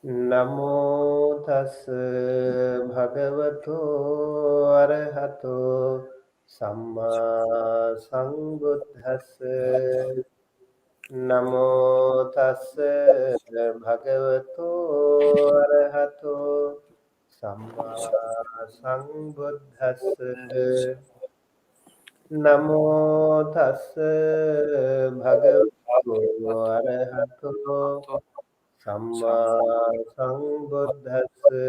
Namo tassa bhagavato arahato samma sambuddhassa. Namo tassa bhagavato arahato samma sambuddhassa. Namo tassa bhagavato arahato samma sambuddhassa.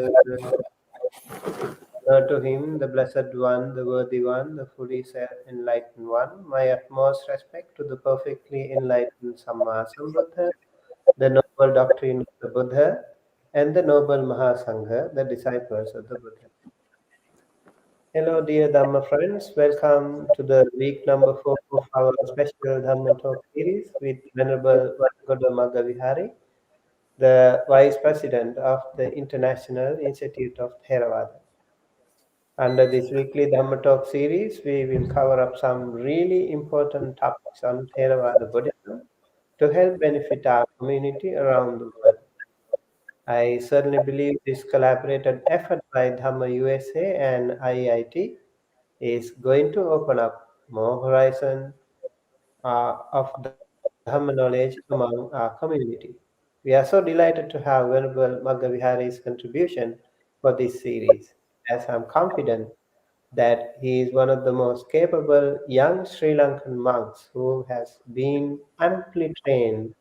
Honor to him, the Blessed One, the Worthy One, the fully enlightened One. My utmost respect to the perfectly enlightened Samma Sambuddha, the noble doctrine of the Buddha, and the noble Mahasangha, the disciples of the Buddha. Hello, dear Dhamma friends. Welcome to the week number 4 of our special Dhamma talk series with Venerable Watagoda Maggavihari, the Vice President of the International Institute of Theravada. Under this weekly Dhamma talk series, we will cover up some really important topics on Theravada Buddhism to help benefit our community around the world. I certainly believe this collaborated effort by Dhamma USA and IIT is going to open up more horizons of Dhamma knowledge among our community. We are so delighted to have Venerable Maggavihari's contribution for this series, as I'm confident that he is one of the most capable young Sri Lankan monks who has been amply trained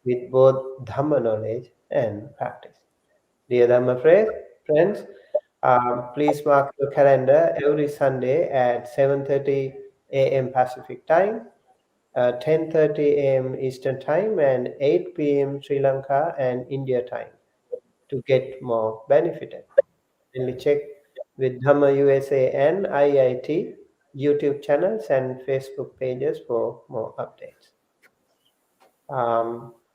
with both Dhamma knowledge and practice. Dear Dhamma friends, please mark your calendar every Sunday at 7:30 a.m. Pacific time, 10:30 a.m. Eastern time, and 8 p.m. Sri Lanka and India time to get more benefited. Kindly check with Dhamma USA and IIT YouTube channels and Facebook pages for more updates.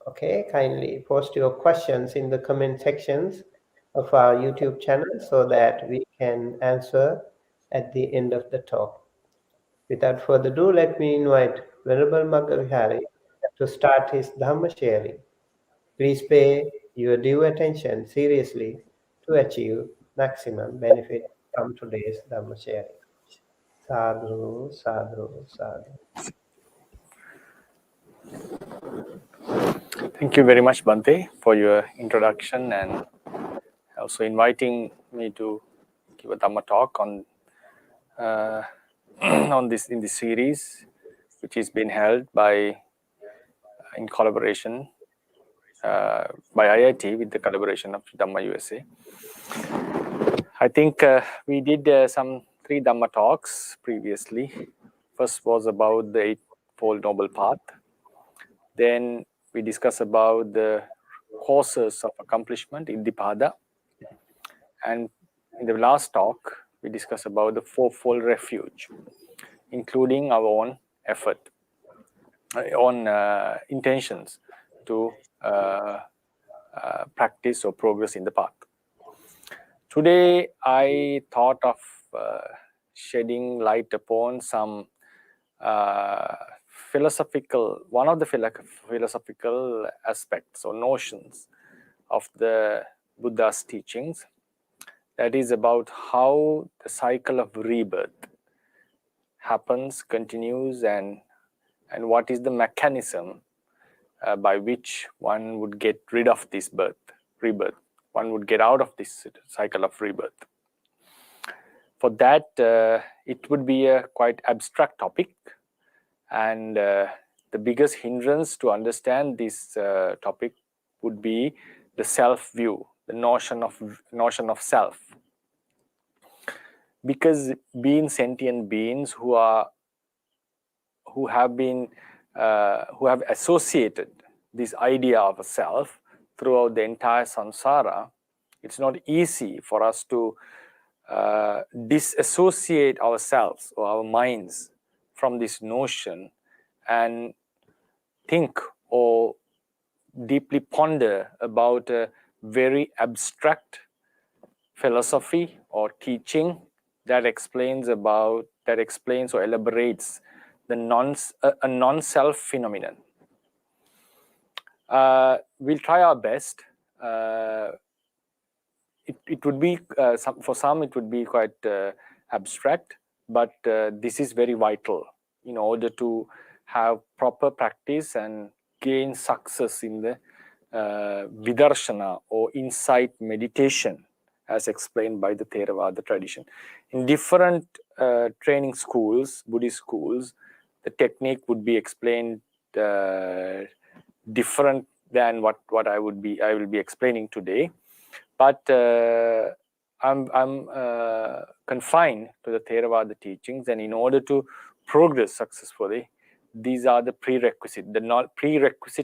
Okay, kindly post your questions in the comment sections of our YouTube channel so that we can answer at the end of the talk. Without further ado, let me invite Venerable Maggavihari to start his Dhamma sharing. Please pay your due attention seriously to achieve maximum benefit from today's Dhamma sharing. Sadhu, sadhu, sadhu. Thank you very much, Bante, for your introduction and also inviting me to give a Dhamma talk on on this in this series, which is being held by in collaboration by IIT with the collaboration of Dhamma USA. I think we did some 3 Dhamma talks previously. First was about the Eightfold Noble Path. Then we discussed about the causes of accomplishment, Iddhipada. And in the last talk, we discussed about the Fourfold Refuge, including our own effort, own intentions to practice or progress in the path. Today, I thought of shedding light upon some one of the philosophical aspects or notions of the Buddha's teachings. That is about how the cycle of rebirth happens, continues, and what is the mechanism by which one would get rid of this rebirth. One would get out of this cycle of rebirth. For that, it would be a quite abstract topic, and the biggest hindrance to understand this topic would be the self-view, the notion of self. Because being sentient beings who have associated this idea of a self throughout the entire samsara, it's not easy for us to disassociate ourselves or our minds from this notion and think or deeply ponder about a very abstract philosophy or teaching that explains or elaborates the non-self phenomenon. We'll try our best it would be, for some it would be quite abstract, but this is very vital in order to have proper practice and gain success in the vidarshana or insight meditation, as explained by the Theravada tradition. In different training schools, Buddhist schools, the technique would be explained different than what I will be explaining today. But I'm confined to the Theravada teachings, and in order to progress successfully, these are the prerequisite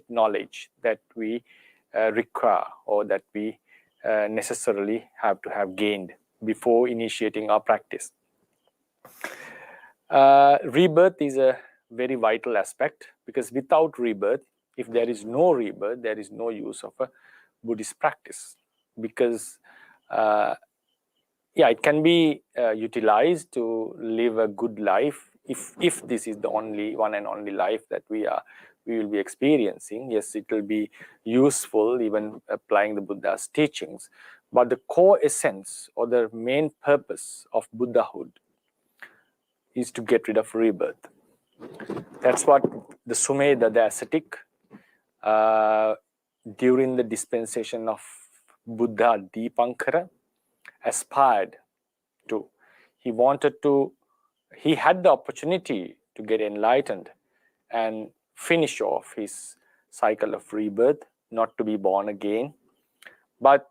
knowledge that we require, or that we necessarily have to have gained before initiating our practice. Rebirth is a very vital aspect, because without rebirth, if there is no rebirth, there is no use of a Buddhist practice. Because it can be utilized to live a good life if this is the only one and only life that we will be experiencing. Yes, it will be useful even applying the Buddha's teachings, but the core essence or the main purpose of Buddhahood is to get rid of rebirth. That's what the Sumedha, the ascetic, during the dispensation of Buddha Dipankara, aspired to. He had the opportunity to get enlightened and finish off his cycle of rebirth, not to be born again. But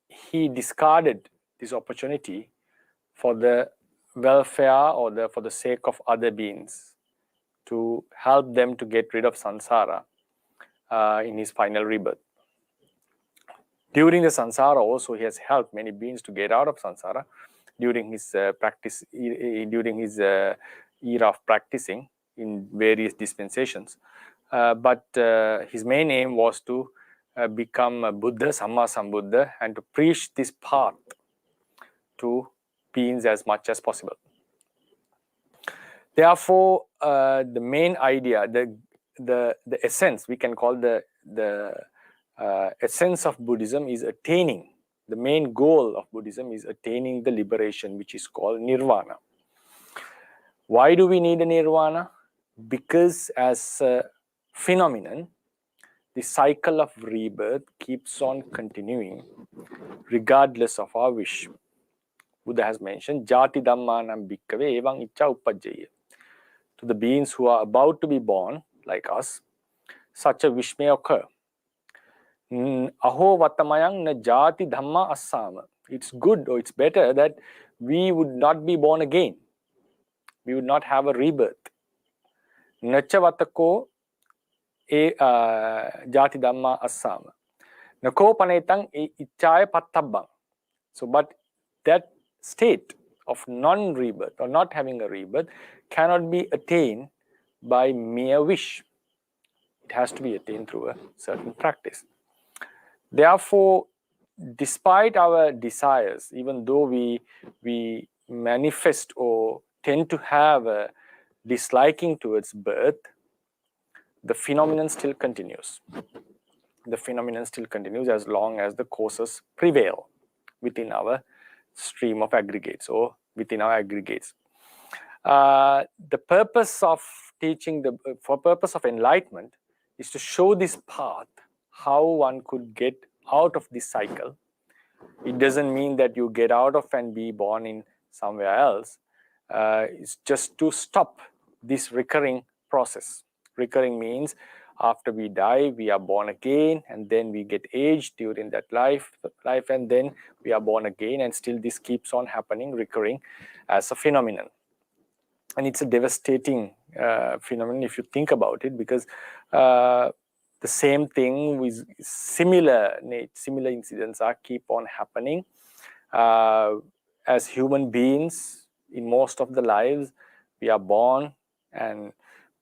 he discarded this opportunity for the welfare or for the sake of other beings, to help them to get rid of samsara in his final rebirth. During the samsara also, he has helped many beings to get out of samsara during his practice, during his era of practicing in various dispensations. But his main aim was to become a Buddha, Samma Sambuddha, and to preach this path to beings as much as possible. Therefore, the main idea, the essence, we can call the essence of Buddhism is attaining. The main goal of Buddhism is attaining the liberation, which is called nirvana. Why do we need a nirvana? Because as a phenomenon, the cycle of rebirth keeps on continuing regardless of our wish. Buddha has mentioned, Jati Dhammanam Bhikkave Evang Ichcha Uppajjaya. To the beings who are about to be born, like us, such a wish may occur. Aho Vatamayang na Jati Dhamma Assama. It's good, or it's better that we would not be born again. We would not have a rebirth. Nacha Vatako Jati Dhamma Assama. Nako Panetang Ichchaya Pattabang. So, but that state of non-rebirth or not having a rebirth cannot be attained by mere wish. It has to be attained through a certain practice. Therefore, despite our desires, even though we manifest or tend to have a disliking towards birth, the phenomenon still continues. The phenomenon still continues as long as the causes prevail within our stream of aggregates or within our aggregates. The purpose of teaching, for purpose of enlightenment, is to show this path, how one could get out of this cycle. It doesn't mean that you get out of and be born in somewhere else. It's just to stop this recurring process. Recurring means after we die, we are born again, and then we get aged during that life, and then we are born again, and still this keeps on happening, recurring as a phenomenon. And it's a devastating phenomenon if you think about it, because the same thing with similar incidents keep on happening. As human beings, in most of the lives, we are born and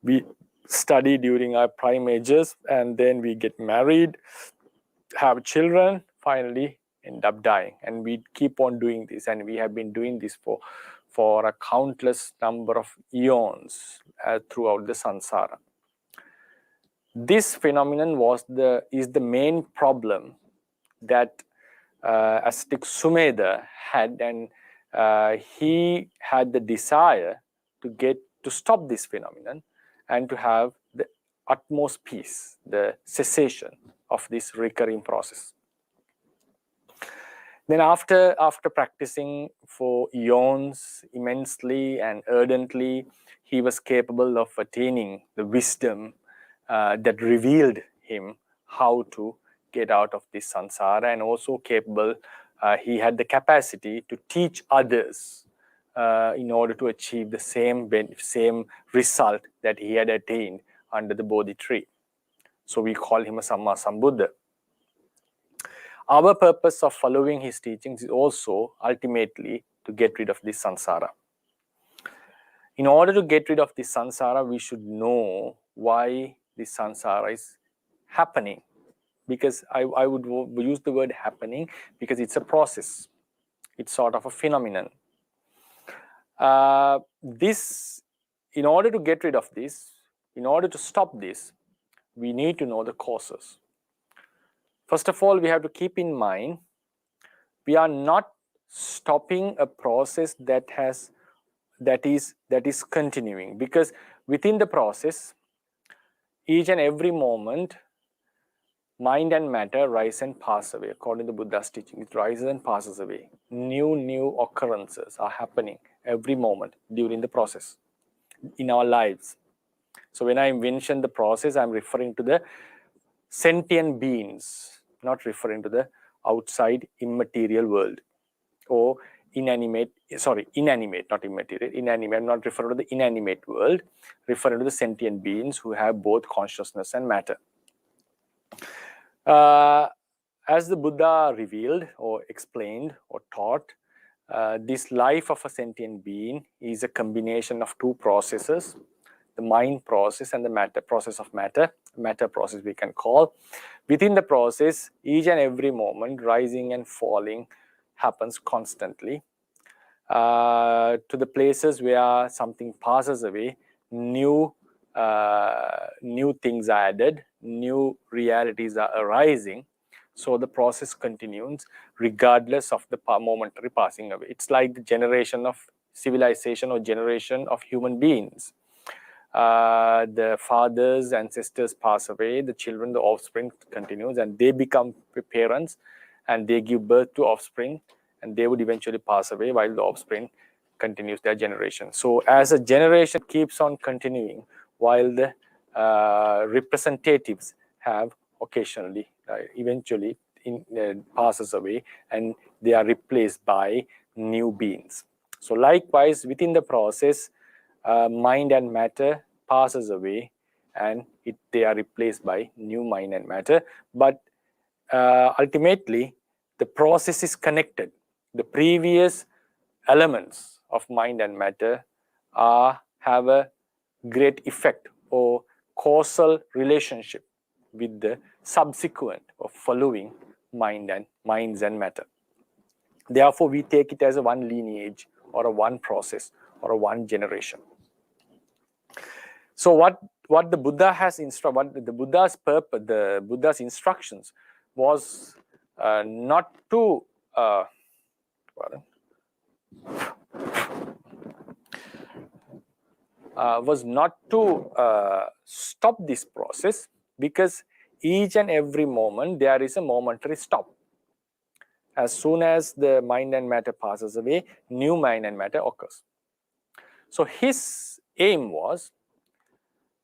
we study during our prime ages, and then we get married, have children, finally end up dying. And we keep on doing this, and we have been doing this for a countless number of eons throughout the samsara. This phenomenon is the main problem that ascetic Sumedha had, and he had the desire to stop this phenomenon and to have the utmost peace, the cessation of this recurring process. Then after practicing for eons immensely and ardently, he was capable of attaining the wisdom that revealed him how to get out of this samsara, and also capable, he had the capacity to teach others in order to achieve the same result that he had attained under the Bodhi tree. So we call him a Samma Sambuddha. Our purpose of following his teachings is also ultimately to get rid of this samsara. In order to get rid of this samsara, we should know why this samsara is happening. Because I would use the word happening because it's a process. It's sort of a phenomenon. In order to get rid of this, in order to stop this, we need to know the causes. First of all, we have to keep in mind, we are not stopping a process that is continuing, because within the process, each and every moment, mind and matter rise and pass away. According to Buddha's teaching, it rises and passes away. New occurrences are happening every moment during the process in our lives. So when I mention the process, I'm referring to the sentient beings, not referring to the outside immaterial world or inanimate, not immaterial, inanimate. I'm not referring to the inanimate world, referring to the sentient beings who have both consciousness and matter. As the Buddha revealed or explained or taught, this life of a sentient being is a combination of two processes, the mind process and the matter process of matter process we can call. Within the process, each and every moment, rising and falling happens constantly. To the places where something passes away, new things are added, new realities are arising. So the process continues regardless of the momentary passing away. It's like the generation of civilization or generation of human beings. The fathers, ancestors pass away, the children, the offspring continues, and they become parents and they give birth to offspring, and they would eventually pass away while the offspring continues their generation. So as a generation keeps on continuing, while the representatives have occasionally, eventually passes away, and they are replaced by new beings. So likewise, within the process, mind and matter passes away, and they are replaced by new mind and matter. But ultimately, the process is connected. The previous elements of mind and matter have a great effect or causal relationship with the subsequent or following minds and matter. Therefore, we take it as a one lineage or a one process or a one generation. So what the Buddha has instructed, the Buddha's purpose, the Buddha's instructions was not to stop this process, because each and every moment there is a momentary stop. As soon as the mind and matter passes away, new mind and matter occurs. So his aim was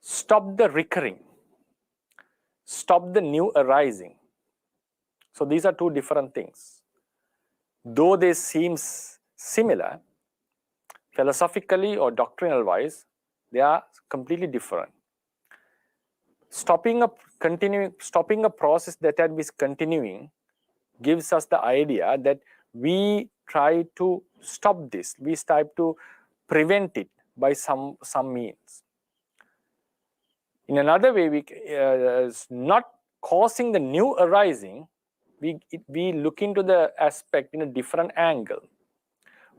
stop the recurring, stop the new arising. So these are two different things. Though they seem similar, philosophically or doctrinal wise, they are completely different. Stopping a process that had been continuing gives us the idea that we try to stop this, we try to prevent it by some means. In another way, not causing the new arising, we look into the aspect in a different angle.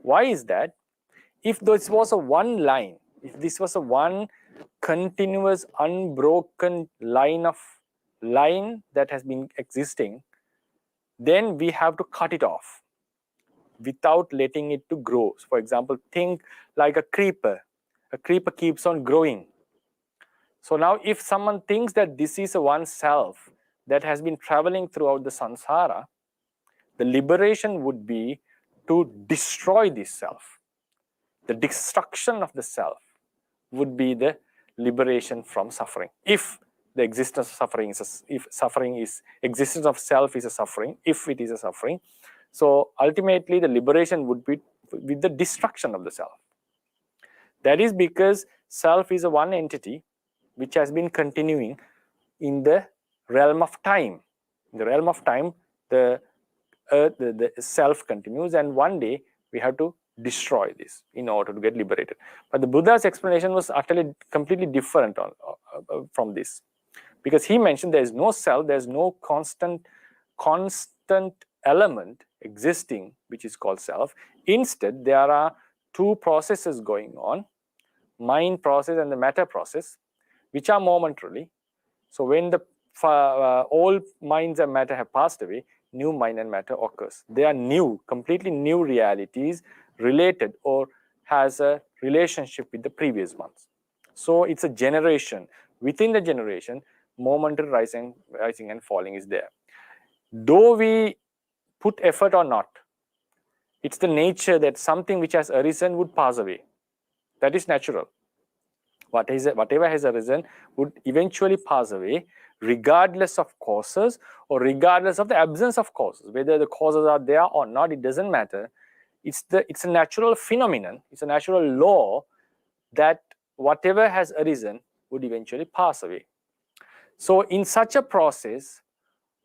Why is that? If this was a one line, if this was a one continuous unbroken line that has been existing, then we have to cut it off without letting it to grow. So for example, think like a creeper. A creeper keeps on growing. So now if someone thinks that this is a one self that has been traveling throughout the samsara, the liberation would be to destroy this self. The destruction of the self would be the liberation from suffering. If the existence of suffering is existence of self is a suffering, if it is a suffering, so ultimately the liberation would be with the destruction of the self. That is because self is a one entity which has been continuing in the realm of time. In the realm of time, the earth, the self continues, and one day we have to destroy this in order to get liberated. But the Buddha's explanation was utterly, completely different from this, because he mentioned there is no self, there is no constant element existing which is called self. Instead, there are two processes going on, mind process and the matter process, which are momentarily. So when the old minds and matter have passed away, new mind and matter occurs. They are new, completely new realities related or has a relationship with the previous ones. So it's a generation. Within the generation, momentary rising and falling is there. Though we put effort or not, it's the nature that something which has arisen would pass away. That is natural. Whatever has arisen would eventually pass away, regardless of causes or regardless of the absence of causes. Whether the causes are there or not, it doesn't matter. It's a natural phenomenon. It's a natural law that whatever has arisen would eventually pass away. So in such a process,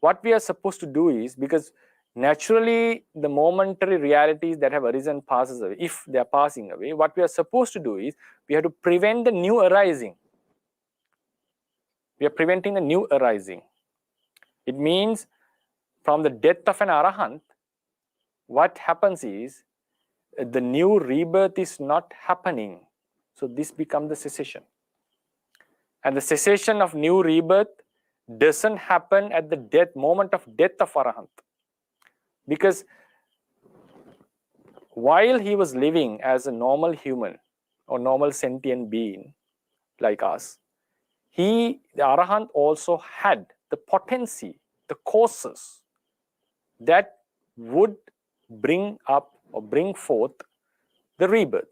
what we are supposed to do is, because naturally the momentary realities that have arisen passes away, if they are passing away, what we are supposed to do is we have to prevent the new arising. We are preventing the new arising. It means from the death of an arahant, what happens is the new rebirth is not happening. So this becomes the cessation. And the cessation of new rebirth doesn't happen at the moment of death of arahant. Because while he was living as a normal human or normal sentient being like us, the arahant also had the potency, the causes that would bring up or bring forth the rebirth.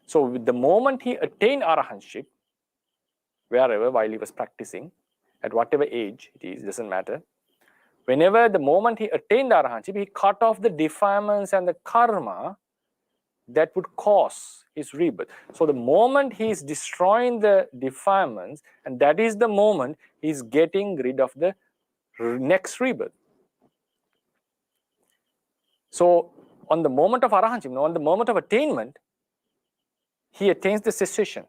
So with the moment he attained arahantship, wherever, while he was practicing, at whatever age it is, doesn't matter, whenever the moment he attained arahantship, he cut off the defilements and the karma that would cause his rebirth. So the moment he is destroying the defilements, and that is the moment he is getting rid of the next rebirth. So on the moment of arahantship, on the moment of attainment, he attains the cessation.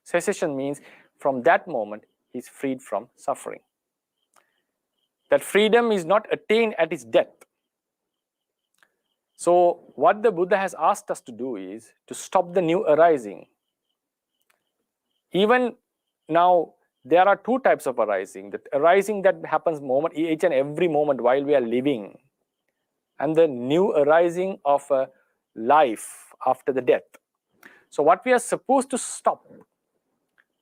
Cessation means from that moment he is freed from suffering. That freedom is not attained at his death. So what the Buddha has asked us to do is to stop the new arising. Even now, there are two types of arising. The arising that happens each and every moment while we are living, and the new arising of a life after the death. So what we are supposed to stop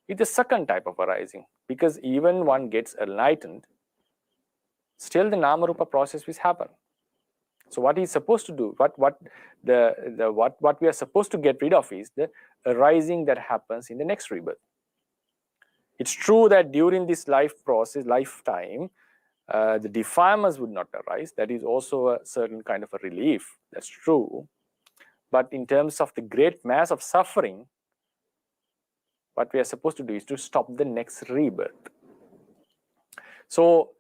is the second type of arising, because even one gets enlightened, still the nama-rupa process will happen. So what he's supposed to do, what we are supposed to get rid of is the arising that happens in the next rebirth. It's true that during this lifetime, the defilements would not arise. That is also a certain kind of a relief. That's true. But in terms of the great mass of suffering, what we are supposed to do is to stop the next rebirth. So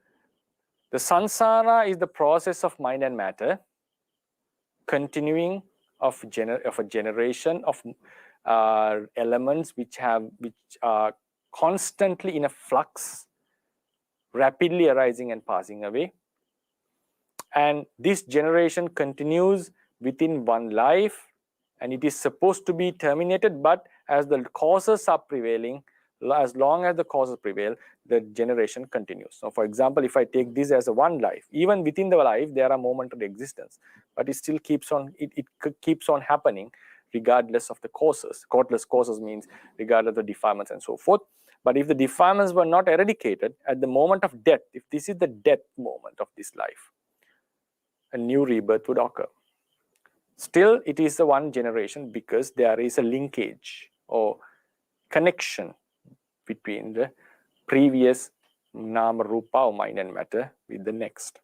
the samsara is the process of mind and matter, continuing of a generation of elements which are constantly in a flux, rapidly arising and passing away. And this generation continues within one life, and it is supposed to be terminated, but as the causes are prevailing, As long as the causes prevail, the generation continues. So for example, if I take this as a one life, even within the life there are momentary existence, but it still keeps on, it keeps on happening regardless of the causes. Causeless causes means regardless of the defilements and so forth. But if the defilements were not eradicated at the moment of death, if this is the death moment of this life, a new rebirth would occur. Still, it is the one generation because there is a linkage or connection between the previous nama rupa or mind and matter with the next.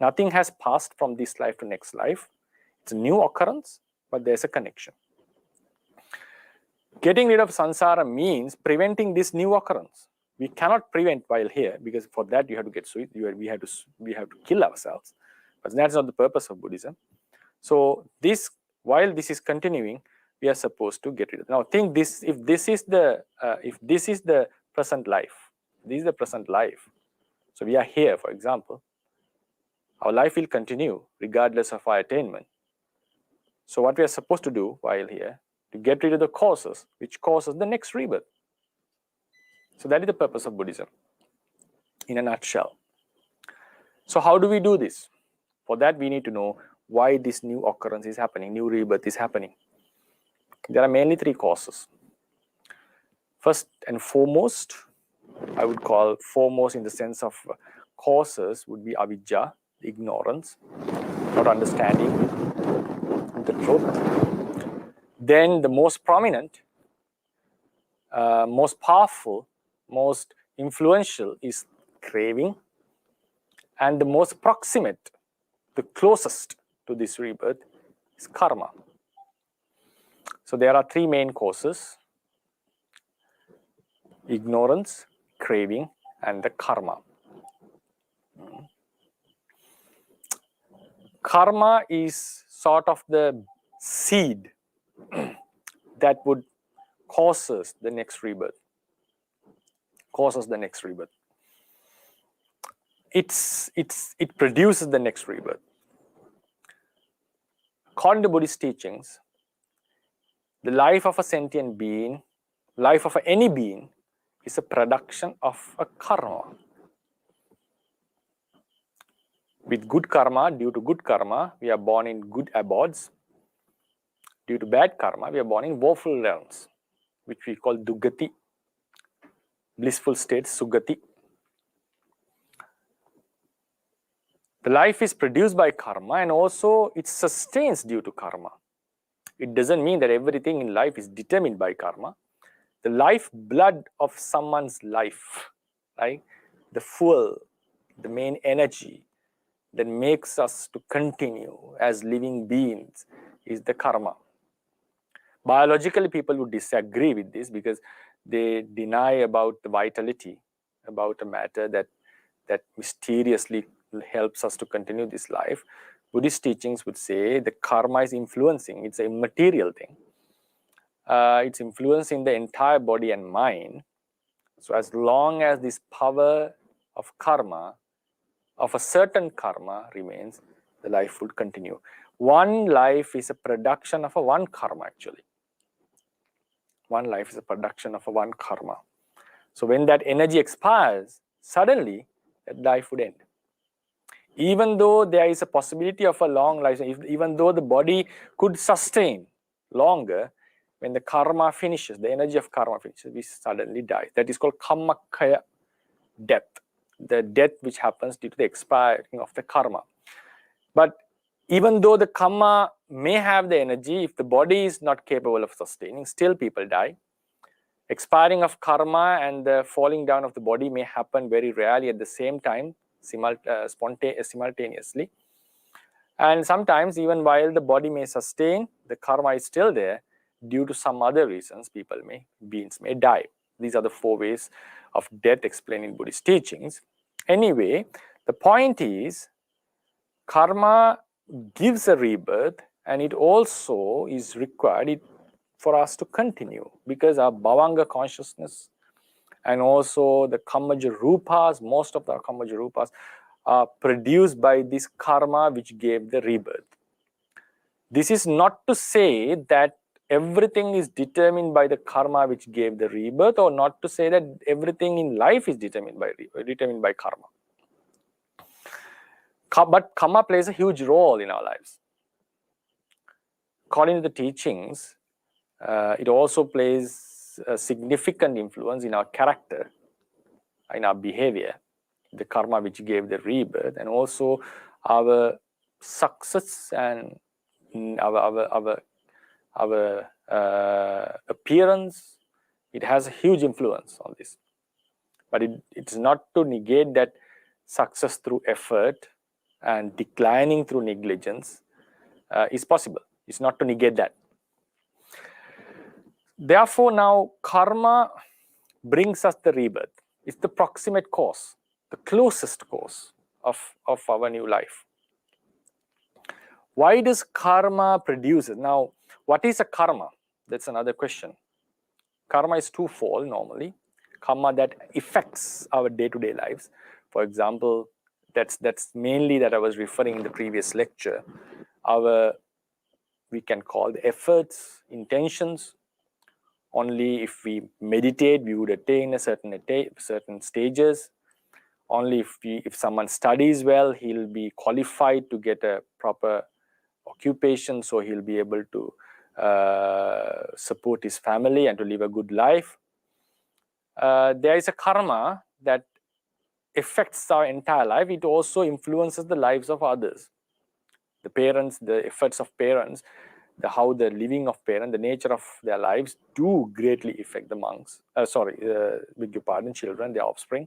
Nothing has passed from this life to next life. It's a new occurrence, but there's a connection. Getting rid of samsara means preventing this new occurrence. We cannot prevent while here, because for that you have to get suicide. We have to kill ourselves. But that's not the purpose of Buddhism. So this, while this is continuing, we are supposed to get rid of it. Now think this: if this is the present life, this is the present life. So we are here, for example. Our life will continue regardless of our attainment. So what we are supposed to do while here, to get rid of the causes, which causes the next rebirth. So that is the purpose of Buddhism, in a nutshell. So how do we do this? For that, we need to know why this new occurrence is happening, new rebirth is happening. There are mainly three causes. First and foremost, I would call foremost in the sense of causes would be Abhija, ignorance, not understanding the truth. Then the most prominent, most powerful, most influential is craving, and the most proximate, the closest to this rebirth is karma. So there are three main causes: ignorance, craving, and the karma. Karma is sort of the seed that would causes the next rebirth. It produces the next rebirth. According to Buddhist teachings, the life of a sentient being, life of any being, is a production of a karma. With good karma, due to good karma, we are born in good abodes. Due to bad karma, we are born in woeful realms, which we call dugati, blissful states, sugati. The life is produced by karma, and also it sustains due to karma. It doesn't mean that everything in life is determined by karma. The lifeblood of someone's life, right? The fuel, the main energy that makes us to continue as living beings is the karma. Biologically, people would disagree with this because they deny about the vitality, about a matter that mysteriously helps us to continue this life. Buddhist teachings would say the karma is influencing. It's a immaterial thing. It's influencing the entire body and mind. So as long as this power of karma, of a certain karma remains, the life would continue. One life is a production of a one karma, actually. One life is a production of a one karma. So when that energy expires, suddenly that life would end. Even though there is a possibility of a long life, even though the body could sustain longer, when the karma finishes, the energy of karma finishes, we suddenly die. That is called kammakaya death, the death which happens due to the expiring of the karma. But even though the karma may have the energy, if the body is not capable of sustaining, still people die. Expiring of karma and the falling down of the body may happen very rarely at the same time, simultaneously. And sometimes even while the body may sustain, the karma is still there. Due to some other reasons, beings may die. These are the four ways of death explained in Buddhist teachings. Anyway, the point is, karma gives a rebirth, and it also is required for us to continue, because our bhavanga consciousness and also the kammaja rupas, most of the kammaja rupas are produced by this karma which gave the rebirth. This is not to say that everything is determined by the karma which gave the rebirth, or not to say that everything in life is determined by karma. But karma plays a huge role in our lives. According to the teachings, it also plays a significant influence in our character, in our behavior, the karma which gave the rebirth, and also our success and our appearance. It has a huge influence on this. But it's not to negate that success through effort and declining through negligence is possible. It's not to negate that. Therefore, now karma brings us the rebirth. It's the proximate cause, the closest cause of our new life. Why does karma produce it? Now, what is a karma? That's another question. Karma is twofold normally. Karma that affects our day-to-day lives. For example, that's mainly that I was referring in the previous lecture. We can call the efforts, intentions. Only if we meditate, we would attain a certain stages. Only if someone studies well, he'll be qualified to get a proper occupation, so he'll be able to support his family and to live a good life. There is a karma that affects our entire life. It also influences the lives of others. The parents, the efforts of parents, how the living of parents, the nature of their lives do greatly affect the monks. Beg your pardon, children, their offspring.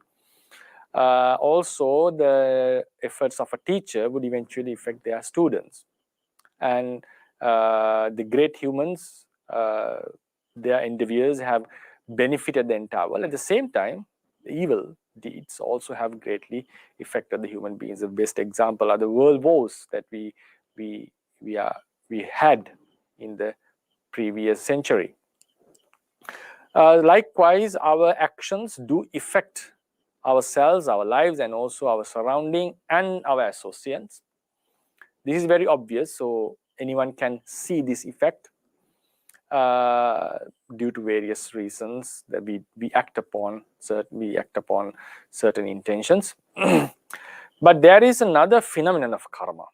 Also, the efforts of a teacher would eventually affect their students. And the great humans, their endeavors have benefited the entire world. At the same time, the evil deeds also have greatly affected the human beings. The best example are the world wars that we had in the previous century. Likewise, our actions do affect ourselves, our lives, and also our surrounding and our associates. This is very obvious, so anyone can see this effect due to various reasons that we act upon certain intentions. But there is another phenomenon of karma,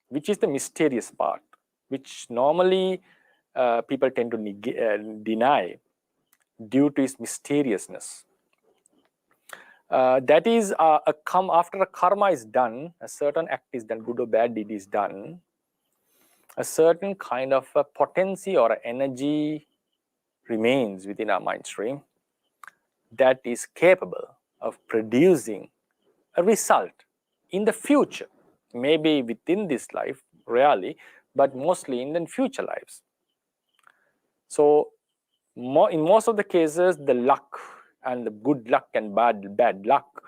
which is the mysterious part, which normally people tend to deny due to its mysteriousness. That is, after a karma is done, a certain act is done, good or bad deed is done, a certain kind of a potency or energy remains within our mind stream that is capable of producing a result in the future, maybe within this life, rarely, but mostly in the future lives. So in most of the cases, the luck and the good luck and bad luck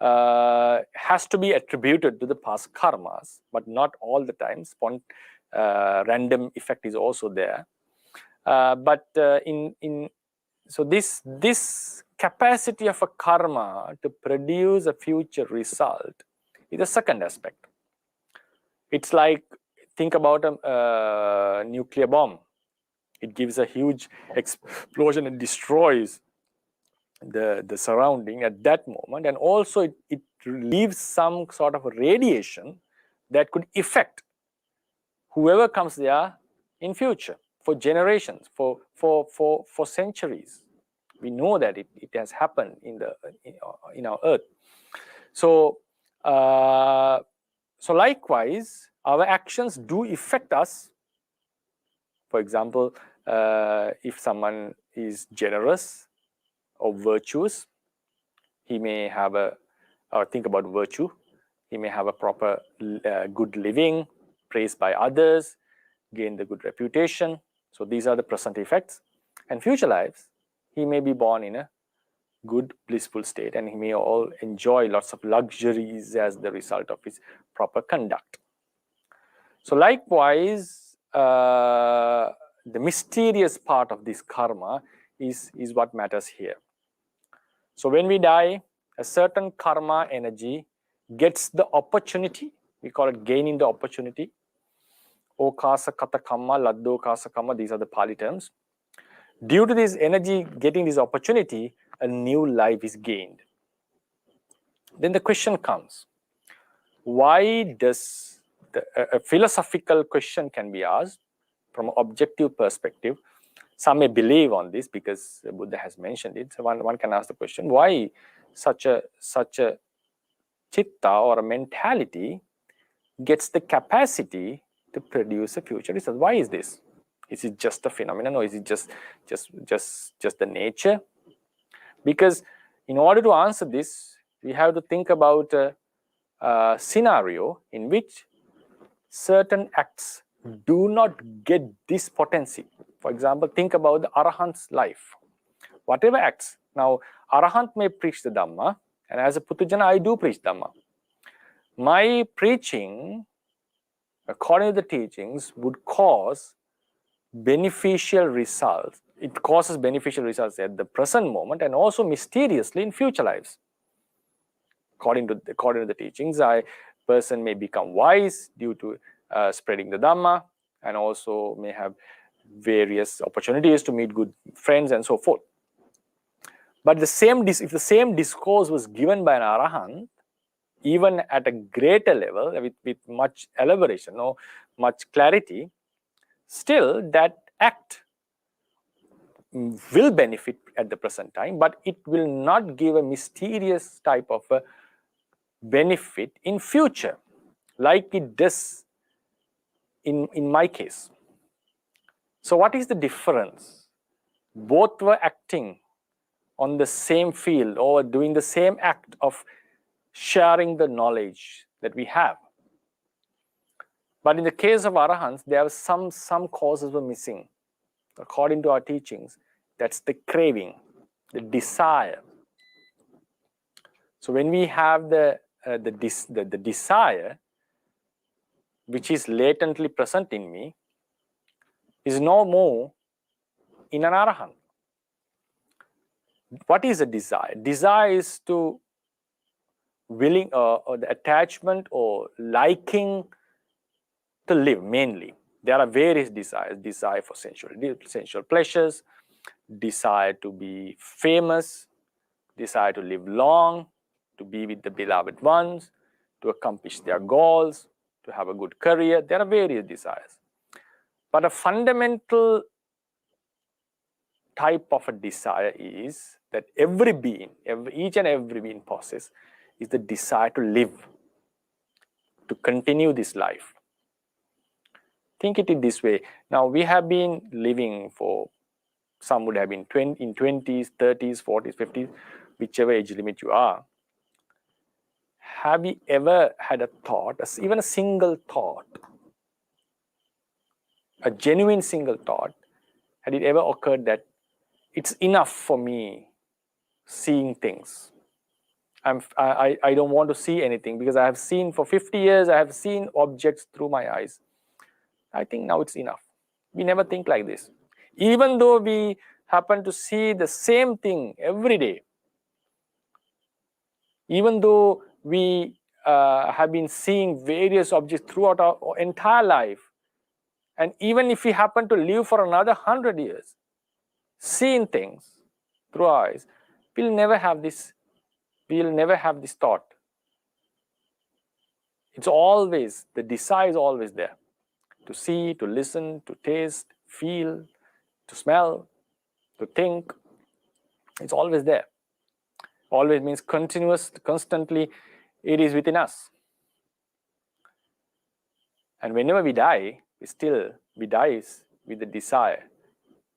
has to be attributed to the past karmas, but not all the time. Random effect is also there. So this capacity of a karma to produce a future result is the second aspect. It's like, think about a nuclear bomb. It gives a huge explosion and destroys the surrounding at that moment, and also it leaves some sort of a radiation that could affect whoever comes there in future, for generations, for centuries. We know that it has happened in our earth. So likewise, our actions do affect us. For example, if someone is generous or virtuous, he may have think about virtue, he may have a proper good living, praised by others, gain the good reputation. So these are the present effects. And future lives, he may be born in a good blissful state, and he may all enjoy lots of luxuries as the result of his proper conduct. So likewise, the mysterious part of this karma is what matters here. So when we die, a certain karma energy gets the opportunity, we call it gaining the opportunity, okasa kata kamma, laddo kasa kamma, these are the Pali terms. Due to this energy getting this opportunity, a new life is gained. Then the question comes, why does a philosophical question can be asked from an objective perspective? Some may believe on this because the Buddha has mentioned it. So one can ask the question, why such a chitta or a mentality gets the capacity to produce a future result? Why is this? Is it just a phenomenon, or is it just the nature? Because in order to answer this, we have to think about a scenario in which certain acts do not get this potency. For example, think about the Arahant's life. Whatever acts. Now, Arahant may preach the Dhamma, and as a Putujana, I do preach Dhamma. My preaching, according to the teachings, would cause beneficial results. It causes beneficial results at the present moment and also mysteriously in future lives. According to the teachings, person may become wise due to spreading the Dhamma, and also may have various opportunities to meet good friends and so forth. But if the same discourse was given by an Arahant, even at a greater level, with much elaboration, much clarity, still that act will benefit at the present time, but it will not give a mysterious type of a benefit in future, like it does in my case. So what is the difference? Both were acting on the same field or doing the same act of sharing the knowledge that we have. But in the case of Arahants, there are some causes were missing. According to our teachings, that's the craving, the desire. So when we have the desire, which is latently present in me, is no more in an Arahant. What is a desire? Desire is to willing or the attachment or liking to live mainly. There are various desires. Desire for sensual pleasures, desire to be famous, desire to live long, to be with the beloved ones, to accomplish their goals, to have a good career. There are various desires. But a fundamental type of a desire is that every being, each and every being possesses, is the desire to live, to continue this life. Think it in this way. Now, we have been living for, some would have been in 20s, 30s, 40s, 50s, whichever age limit you are. Have you ever had a thought, even a single thought, a genuine single thought, had it ever occurred that it's enough for me seeing things? I don't want to see anything because I have seen for 50 years, I have seen objects through my eyes. I think now it's enough. We never think like this. Even though we happen to see the same thing every day, even though we have been seeing various objects throughout our entire life, and even if we happen to live for another 100 years, seeing things through our eyes, we'll never have this thought. It's always, the desire is always there. To see, to listen, to taste, feel, to smell, to think. It's always there. Always means continuous, constantly, it is within us. And whenever we die, we die with the desire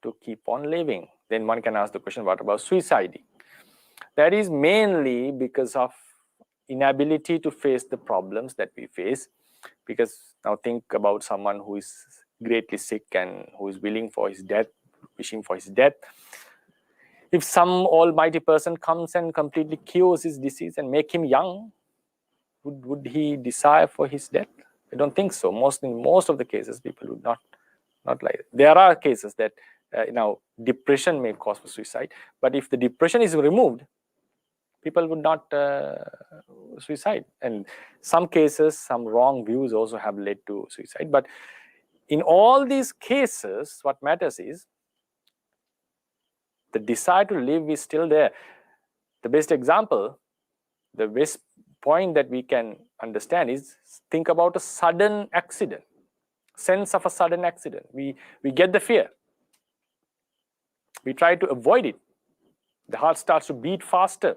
to keep on living. Then one can ask the question, what about suicide? That is mainly because of inability to face the problems that we face. Because now think about someone who is greatly sick and who is wishing for his death. If some almighty person comes and completely cures his disease and make him young, would he desire for his death? I don't think so. In most of the cases, people would not like it. There are cases that depression may cause for suicide, but if the depression is removed, people would not suicide. And some cases, some wrong views also have led to suicide. But in all these cases, what matters is the desire to live is still there. The best example, the best point that we can understand is, think about a sudden accident, sense of a sudden accident. We get the fear. We try to avoid it. The heart starts to beat faster.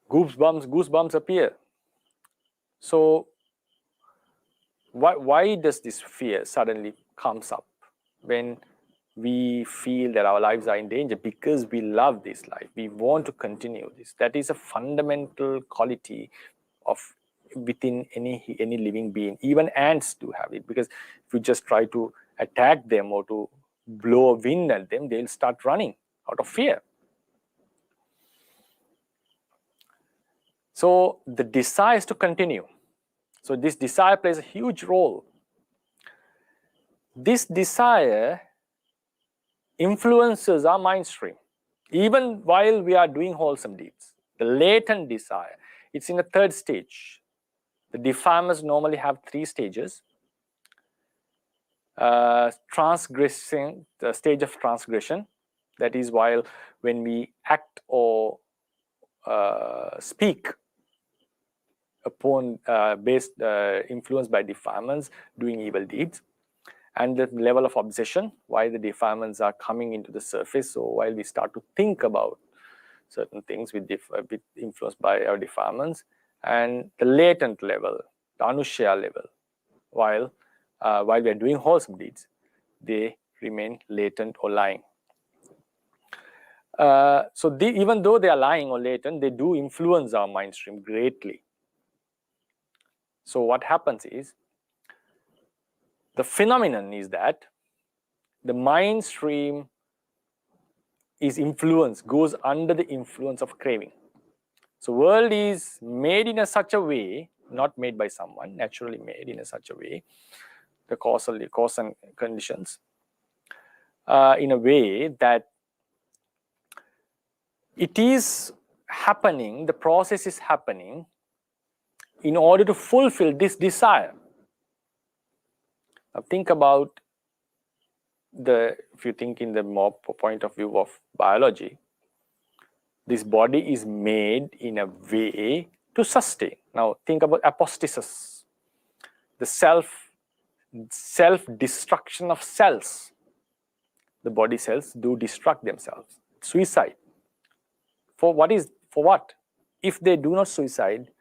Goosebumps appear. So why does this fear suddenly comes up when we feel that our lives are in danger? Because we love this life. We want to continue this. That is a fundamental quality of within any living being. Even ants do have it, because if you just try to attack them or to blow a wind at them, they'll start running out of fear. So the desire is to continue. So this desire plays a huge role. This desire influences our mind stream, even while we are doing wholesome deeds. The latent desire, it's in the third stage. The defilers normally have 3 stages. Transgressing, the stage of transgression, that is when we act or speak upon influenced by defilements, doing evil deeds. And the level of obsession, why the defilements are coming into the surface. So while we start to think about certain things with influenced by our defilements, and the latent level, the anushya level, while we are doing wholesome deeds, they remain latent or lying. So even though they are lying or latent, they do influence our mind stream greatly. So what happens is, the phenomenon is that the mind stream is influenced, goes under the influence of craving. So world is made in such a way, not made by someone, naturally made in such a way, the cause and conditions, in a way that it is happening, the process is happening in order to fulfill this desire. Now think about if you think in the more point of view of biology, this body is made in a way to sustain. Now think about apostasis, the self-destruction of cells. The body cells do destruct themselves. Suicide. For what? If they do not suicide,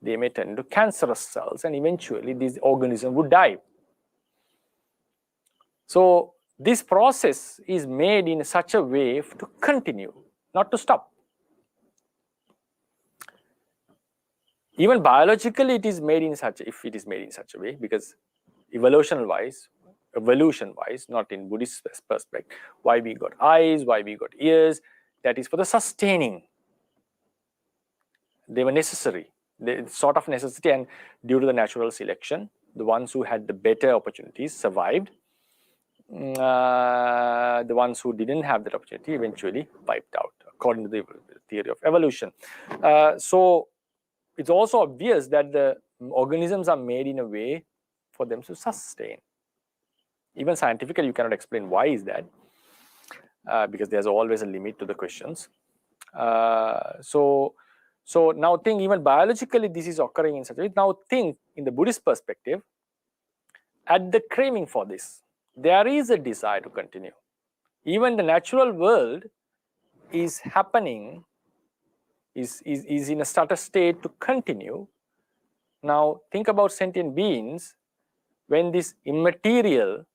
they may turn into cancerous cells, and eventually this organism would die. So this process is made in such a way to continue, not to stop. Even biologically, it is made in such a way, because evolution-wise, not in Buddhist perspective, why we got eyes, why we got ears, that is for the sustaining. They were necessary, sort of necessity, and due to the natural selection, the ones who had the better opportunities survived. The ones who didn't have that opportunity eventually wiped out, according to the theory of evolution. So it's also obvious that the organisms are made in a way for them to sustain. Even scientifically, you cannot explain why is that, because there's always a limit to the questions. So now think, even biologically this is occurring in such a way. Now think in the Buddhist perspective, at the craving for this, there is a desire to continue. Even the natural world is happening, is in a starter state to continue. Now think about sentient beings. When this immaterial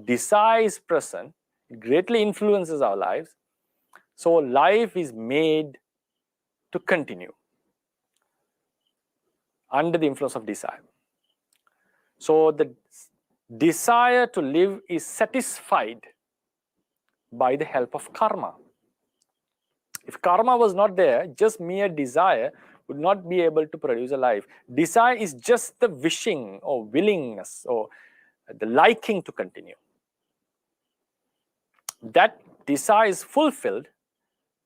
desire is present, it greatly influences our lives. So life is made to continue under the influence of desire. So the desire to live is satisfied by the help of karma. If karma was not there, just mere desire would not be able to produce a life. Desire is just the wishing or willingness or the liking to continue. That desire is fulfilled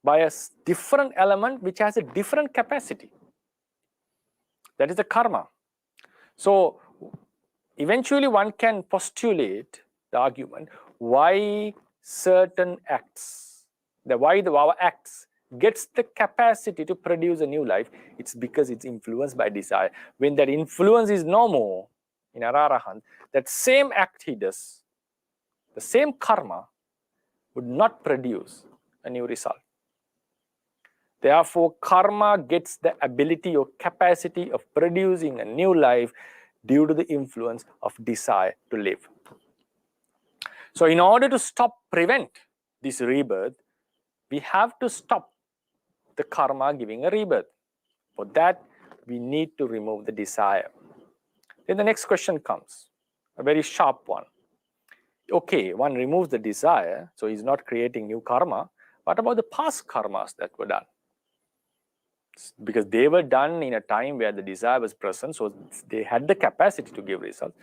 by a different element which has a different capacity. That is the karma. So eventually one can postulate the argument why certain acts, why our acts gets the capacity to produce a new life. It's because it's influenced by desire. When that influence is no more in Arahant, that same act he does, the same karma, would not produce a new result. Therefore, karma gets the ability or capacity of producing a new life due to the influence of desire to live. So in order to prevent this rebirth, we have to stop the karma giving a rebirth. For that, we need to remove the desire. Then the next question comes, a very sharp one. Okay, one removes the desire, so he's not creating new karma. What about the past karmas that were done? Because they were done in a time where the desire was present, so they had the capacity to give results.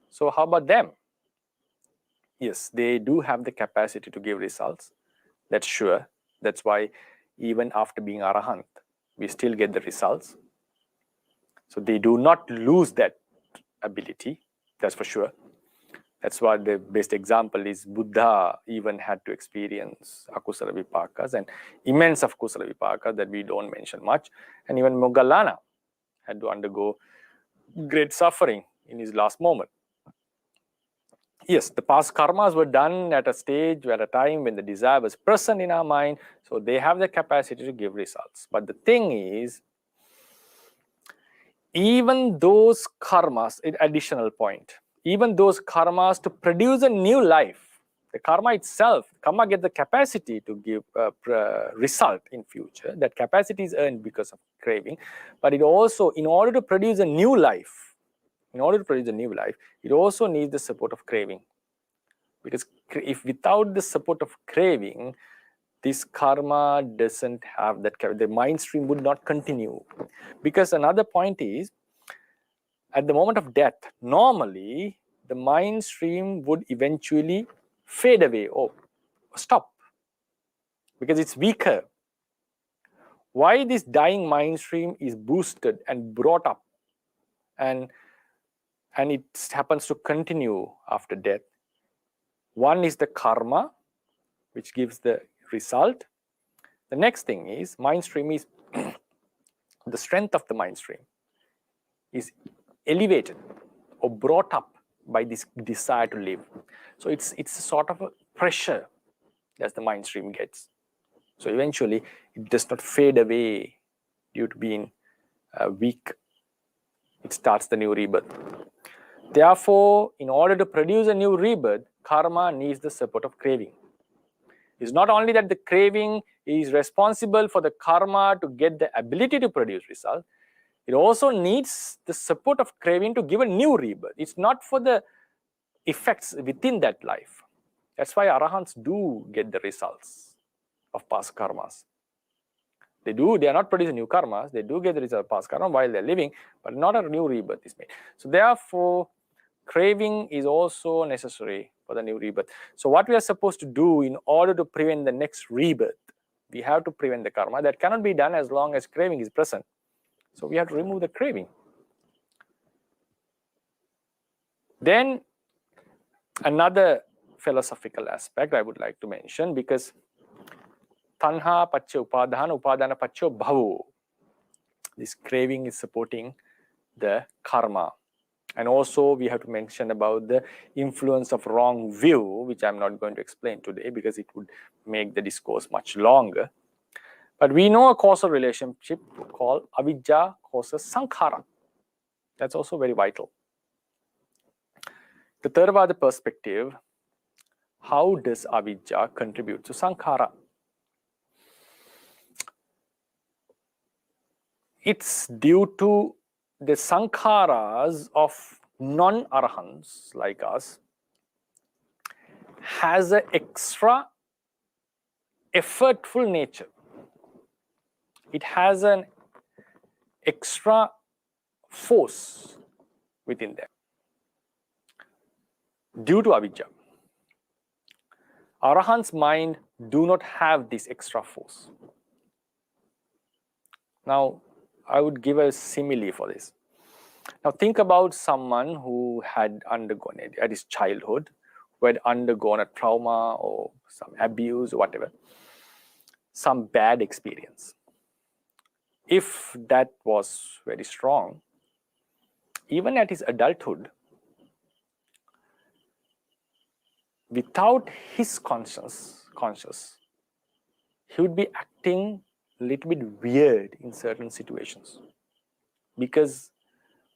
So how about them? Yes, they do have the capacity to give results. That's sure. That's why even after being Arahant, we still get the results. So they do not lose that ability, that's for sure. That's why the best example is Buddha even had to experience akusala vipakas and immense of kusala vipakas that we don't mention much. And even Moggallana had to undergo great suffering in his last moment. Yes, the past karmas were done at a stage, at a time when the desire was present in our mind, so they have the capacity to give results. But the thing is, even those karmas, additional point, even those karmas to produce a new life, the karma itself, karma gets the capacity to give a result in future. That capacity is earned because of craving, but it also, in order to produce a new life, it also needs the support of craving. Because if without the support of craving, this karma doesn't have that, the mind stream would not continue. Because another point is, at the moment of death, normally the mind stream would eventually fade away or stop because it's weaker. Why this dying mind stream is boosted and brought up and it happens to continue after death? One is the karma, which gives the result. The next thing is mind stream is the strength of the mind stream is elevated or brought up by this desire to live. So it's a sort of a pressure that the mind stream gets. So eventually it does not fade away due to being weak. It starts the new rebirth. Therefore, in order to produce a new rebirth, karma needs the support of craving. It's not only that the craving is responsible for the karma to get the ability to produce result, it also needs the support of craving to give a new rebirth. It's not for the effects within that life. That's why Arahants do get the results of past karmas. They are not producing new karmas, they do get the result of past karma while they're living, but not a new rebirth is made. So therefore, craving is also necessary for the new rebirth. So what we are supposed to do in order to prevent the next rebirth, we have to prevent the karma. That cannot be done as long as craving is present. So we have to remove the craving. Then another philosophical aspect I would like to mention, because tanha pacca upadana, upadana pacca bhavo. This craving is supporting the karma. And also we have to mention about the influence of wrong view, which I'm not going to explain today because it would make the discourse much longer. But we know a causal relationship called Abhija causes Sankhara. That's also very vital. The Theravada perspective, how does Abhija contribute to Sankhara? It's due to the Sankharas of non-Arahants like us has an extra effortful nature. It has an extra force within them due to Abhija. Arahant's mind do not have this extra force. Now, I would give a simile for this. Now think about someone who had undergone it at his childhood, who had undergone a trauma or some abuse or whatever, some bad experience. If that was very strong, even at his adulthood, without his conscious, he would be acting a little bit weird in certain situations. Because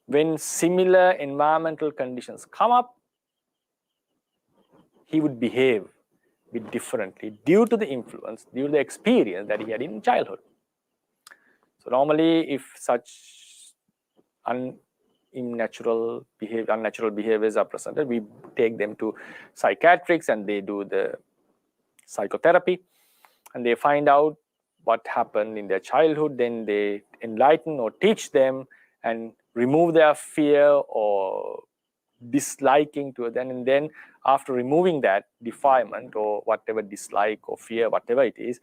when similar environmental conditions come up, he would behave a bit differently due to the influence, due to the experience that he had in childhood. So normally, if such unnatural behaviors are presented, we take them to psychiatrists and they do the psychotherapy and they find out what happened in their childhood. Then they enlighten or teach them and remove their fear or disliking to it. And then after removing that defilement or whatever dislike or fear, whatever it is,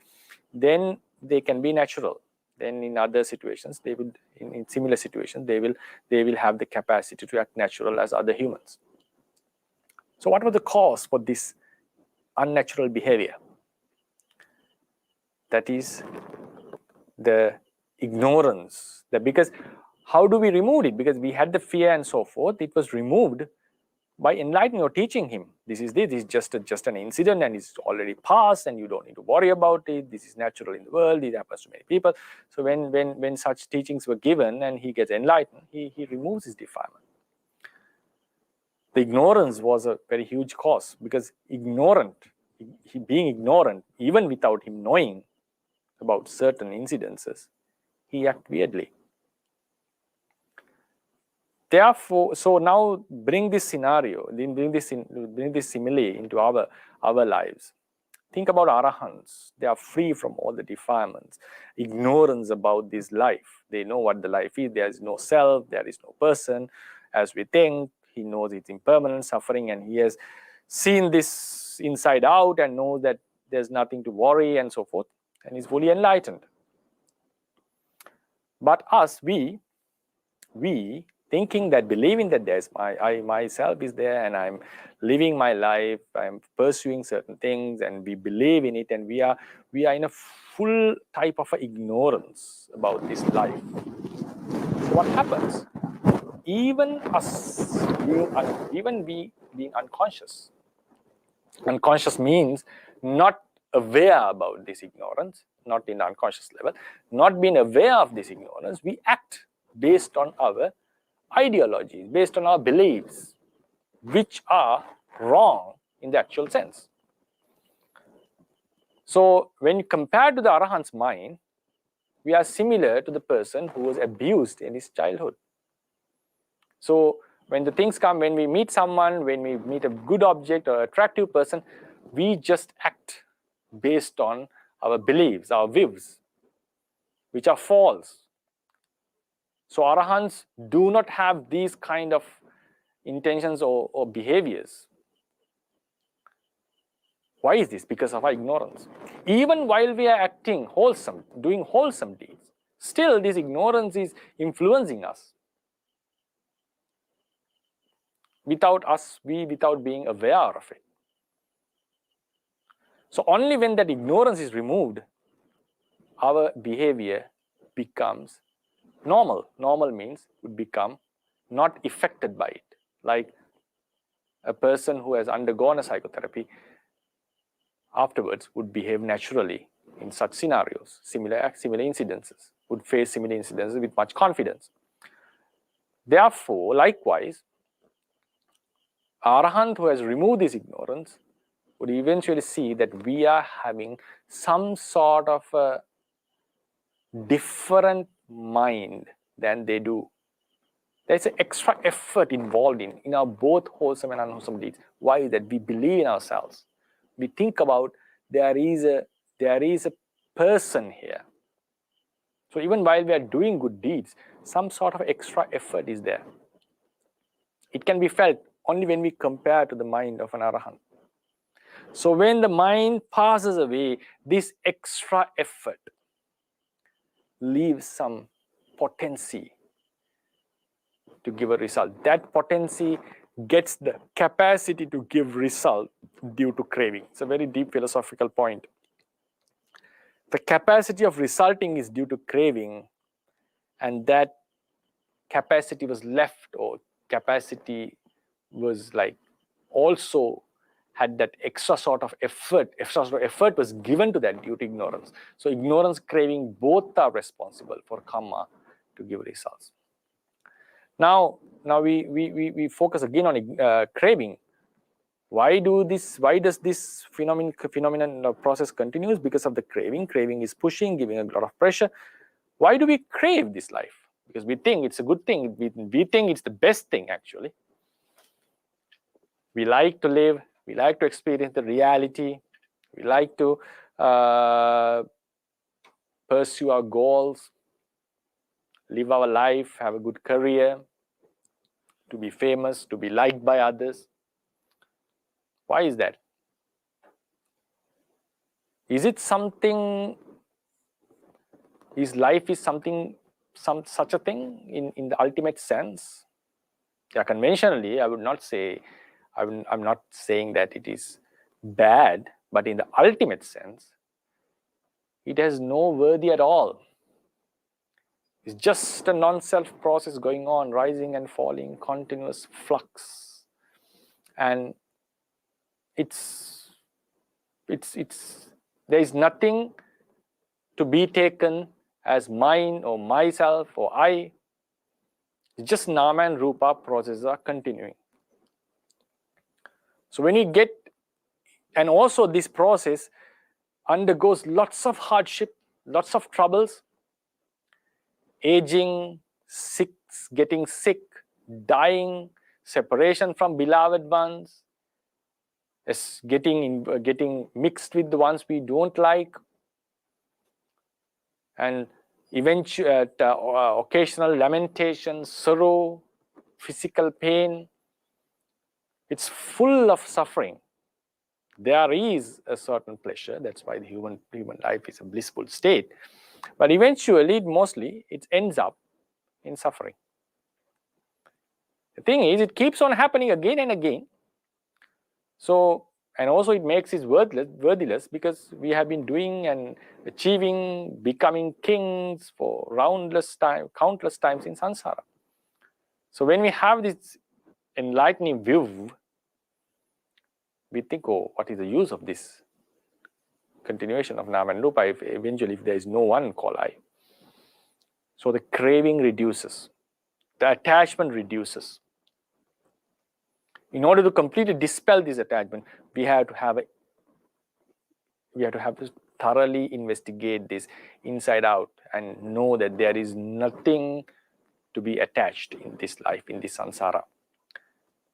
then they can be natural. Then in other situations, they would, in similar situations, they will have the capacity to act natural as other humans. So what was the cause for this unnatural behavior? That is the ignorance. Because how do we remove it? Because we had the fear and so forth. It was removed by enlightening or teaching him. This is just an incident and it's already past and you don't need to worry about it. This is natural in the world. It happens to many people. So when such teachings were given and he gets enlightened, he removes his defilement. The ignorance was a very huge cause, because being ignorant, even without him knowing about certain incidences, he acted weirdly. Therefore, so now bring this scenario, bring this simile into our lives. Think about arahants. They are free from all the defilements, ignorance about this life. They know what the life is. There is no self, there is no person as we think. He knows it's impermanent, suffering, and he has seen this inside out and knows that there's nothing to worry and so forth, and he's fully enlightened. But us, we thinking that, believing that there's I myself is there and I'm living my life, I'm pursuing certain things and we believe in it, and we are in a full type of ignorance about this life. So what happens? Even us being unconscious. Unconscious means not aware about this ignorance, not in the unconscious level, not being aware of this ignorance, we act based on our ideologies, based on our beliefs, which are wrong in the actual sense. So when you compare to the Arahant's mind, we are similar to the person who was abused in his childhood. So when the things come, when we meet someone, when we meet a good object or attractive person, we just act based on our beliefs, our views, which are false. So Arahants do not have these kind of intentions or behaviors. Why is this? Because of our ignorance. Even while we are acting wholesome, doing wholesome deeds, still this ignorance is influencing us. Without being aware of it. So only when that ignorance is removed, our behavior becomes normal. Normal means would become not affected by it. Like a person who has undergone a psychotherapy afterwards would behave naturally in such scenarios, similar incidences, would face similar incidences with much confidence. Therefore, likewise, Arahant who has removed this ignorance would eventually see that we are having some sort of a different mind than they do. There's an extra effort involved in our both wholesome and unwholesome deeds. Why is that? We believe in ourselves. We think about there is a person here. So even while we are doing good deeds, some sort of extra effort is there. It can be felt only when we compare to the mind of an Arahant. So when the mind passes away, this extra effort leaves some potency, to give a result. That potency gets the capacity to give result due to craving. It's a very deep philosophical point. The capacity of resulting is due to craving, and that capacity was left, or capacity was like also had that extra sort of effort was given to that due to ignorance. So ignorance, craving, both are responsible for karma to give results. Now we focus again on craving. Why does this phenomenon process continues? Because of the craving. Craving is pushing, giving a lot of pressure. Why do we crave this life? Because we think it's a good thing. We think it's the best thing, actually. We like to live. We like to experience the reality. We like to pursue our goals, live our life, have a good career, to be famous, to be liked by others. Why is that? Is it something, is life is something, such a thing in the ultimate sense? Yeah, conventionally, I would not say, I'm not saying that it is bad, but in the ultimate sense, it has no worthy at all. It's just a non-self process going on, rising and falling, continuous flux. And there is nothing to be taken as mine or myself or I. It's just nama and rupa processes are continuing. So when you get, and also this process undergoes lots of hardship, lots of troubles, aging, getting sick, dying, separation from beloved ones, getting mixed with the ones we don't like, and occasional lamentation, sorrow, physical pain. It's full of suffering. There is a certain pleasure. That's why the human life is a blissful state. But eventually, mostly, it ends up in suffering. The thing is, it keeps on happening again and again. So, and also it makes it worthless, because we have been doing and achieving, becoming kings for countless times in samsara. So when we have this enlightening view, we think, oh, what is the use of this continuation of nama and rupa if eventually there is no one called I? So the craving reduces, the attachment reduces. In order to completely dispel this attachment, we have to thoroughly investigate this inside out and know that there is nothing to be attached in this life, in this samsara.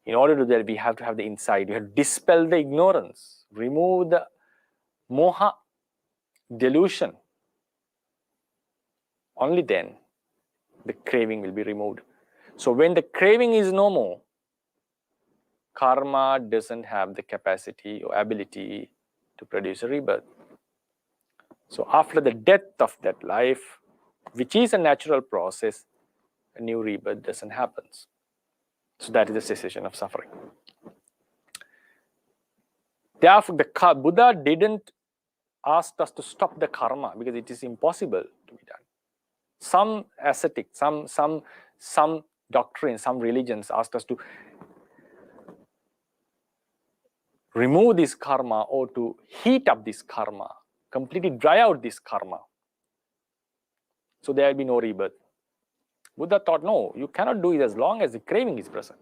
In order to do that, we have to have the insight. We have to dispel the ignorance, remove the moha, delusion. Only then the craving will be removed. So when the craving is no more, karma doesn't have the capacity or ability to produce a rebirth. So after the death of that life, which is a natural process, a new rebirth doesn't happen. So that is the cessation of suffering. Therefore, the Buddha didn't ask us to stop the karma, because it is impossible to be done. Some ascetic, some doctrines, some religions asked us to remove this karma, or to heat up this karma, completely dry out this karma, so there will be no rebirth. Buddha thought, no, you cannot do it as long as the craving is present.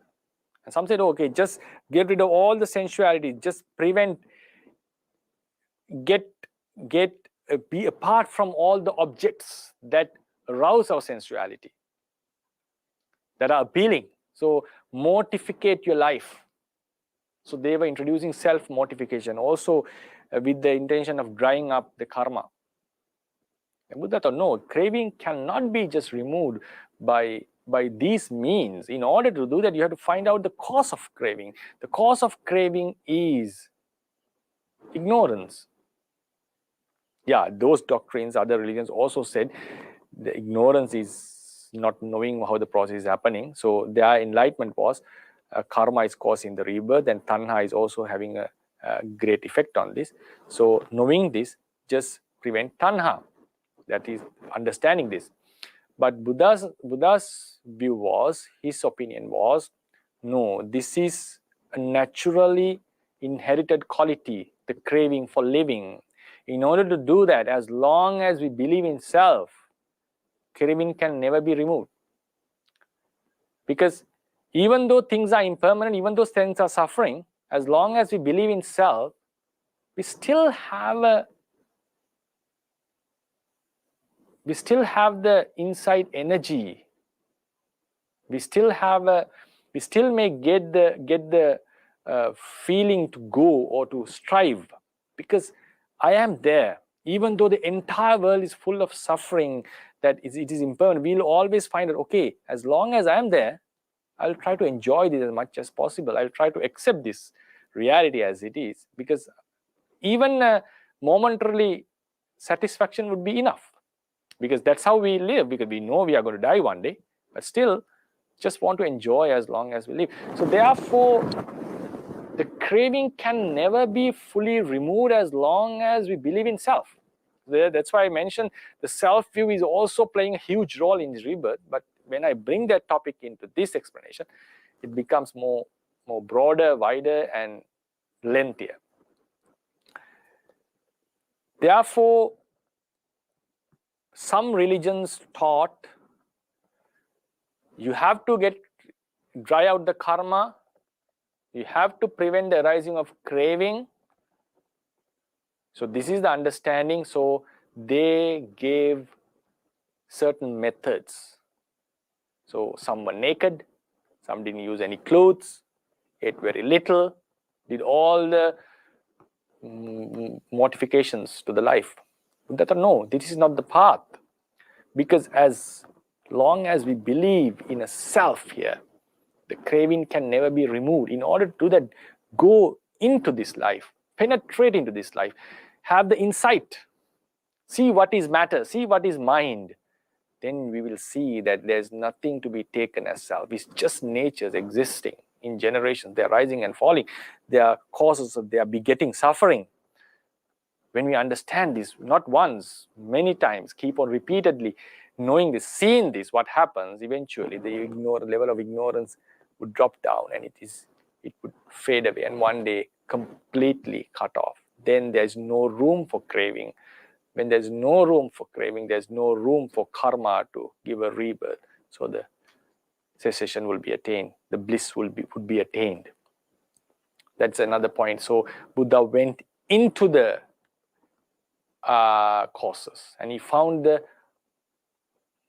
And some said, okay, just get rid of all the sensuality, just prevent, be apart from all the objects that arouse our sensuality, that are appealing. So mortificate your life. So they were introducing self-mortification, also with the intention of drying up the karma. And Buddha thought, no, craving cannot be just removed by these means. In order to do that, you have to find out the cause of craving. The cause of craving is ignorance. Yeah, those doctrines, other religions also said the ignorance is not knowing how the process is happening. So their enlightenment was karma is causing the rebirth, and tanha is also having a great effect on this. So knowing this just prevent tanha. That is understanding this. But Buddha's view was, his opinion was, no, this is a naturally inherited quality, the craving for living. In order to do that, as long as we believe in self, craving can never be removed. Because even though things are impermanent, even though things are suffering, as long as we believe in self, we still have the inside energy. We still may get the feeling to go or to strive, because I am there. Even though the entire world is full of suffering, that it is impermanent, we'll always find that, okay, as long as I am there, I'll try to enjoy this as much as possible. I'll try to accept this reality as it is, because even momentarily satisfaction would be enough, because that's how we live, because we know we are going to die one day, but still just want to enjoy as long as we live. So therefore, the craving can never be fully removed as long as we believe in self. That's why I mentioned the self view is also playing a huge role in rebirth. But when I bring that topic into this explanation, it becomes more broader, wider, and lengthier. Therefore, some religions taught you have to dry out the karma, you have to prevent the arising of craving. So this is the understanding. So they gave certain methods. So some were naked, some didn't use any clothes, ate very little, did all the mortifications to the life. Buddha said, no, this is not the path. Because as long as we believe in a self here, the craving can never be removed. In order to do that, go into this life, penetrate into this life, have the insight, see what is matter, see what is mind. Then we will see that there's nothing to be taken as self. It's just natures existing in generations. They're rising and falling. They are causes of their begetting suffering. When we understand this, not once, many times, keep on repeatedly knowing this, seeing this, what happens, eventually the level of ignorance would drop down, and it would fade away, and one day completely cut off. Then there's no room for craving. When there's no room for craving, there's no room for karma to give a rebirth. So the cessation will be attained. The bliss would be attained. That's another point. So Buddha went into the causes, and he found the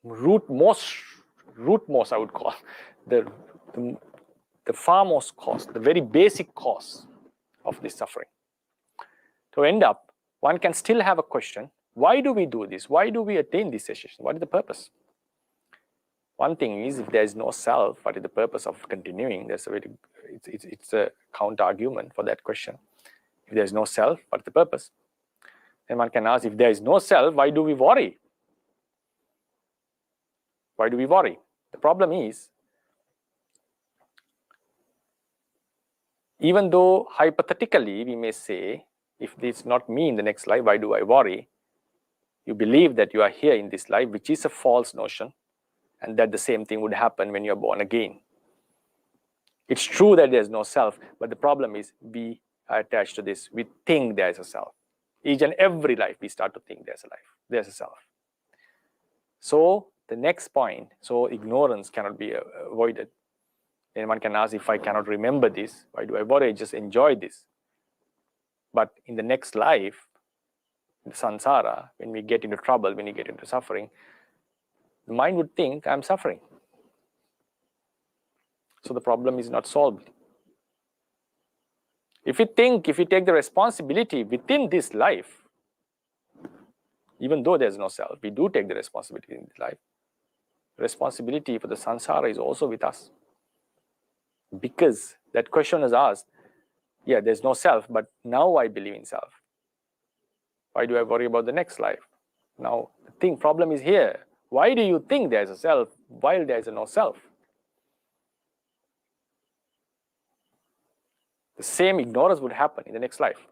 rootmost, I would call, the farmost cause, the very basic cause of this suffering. To end up, one can still have a question: why do we do this? Why do we attain this cessation? What is the purpose? One thing is, if there is no self, what is the purpose of continuing? There's it's a counter argument for that question. If there is no self, what is the purpose? Then one can ask, if there is no self, why do we worry? Why do we worry? The problem is, even though hypothetically we may say, if this is not me in the next life, why do I worry? You believe that you are here in this life, which is a false notion, and that the same thing would happen when you are born again. It's true that there's no self, but the problem is we are attached to this. We think there's a self. Each and every life we start to think there's a life, there's a self. So the next point, so ignorance cannot be avoided. Then one can ask, if I cannot remember this, why do I worry? Just enjoy this. But in the next life, in the samsara, when we get into trouble, when we get into suffering, the mind would think I'm suffering. So the problem is not solved. If we take the responsibility within this life, even though there's no self, we do take the responsibility in this life. The responsibility for the samsara is also with us. Because that question is asked, yeah, there's no self, but now I believe in self. Why do I worry about the next life? Now, the problem is here. Why do you think there is a self while there is no self? The same ignorance would happen in the next life.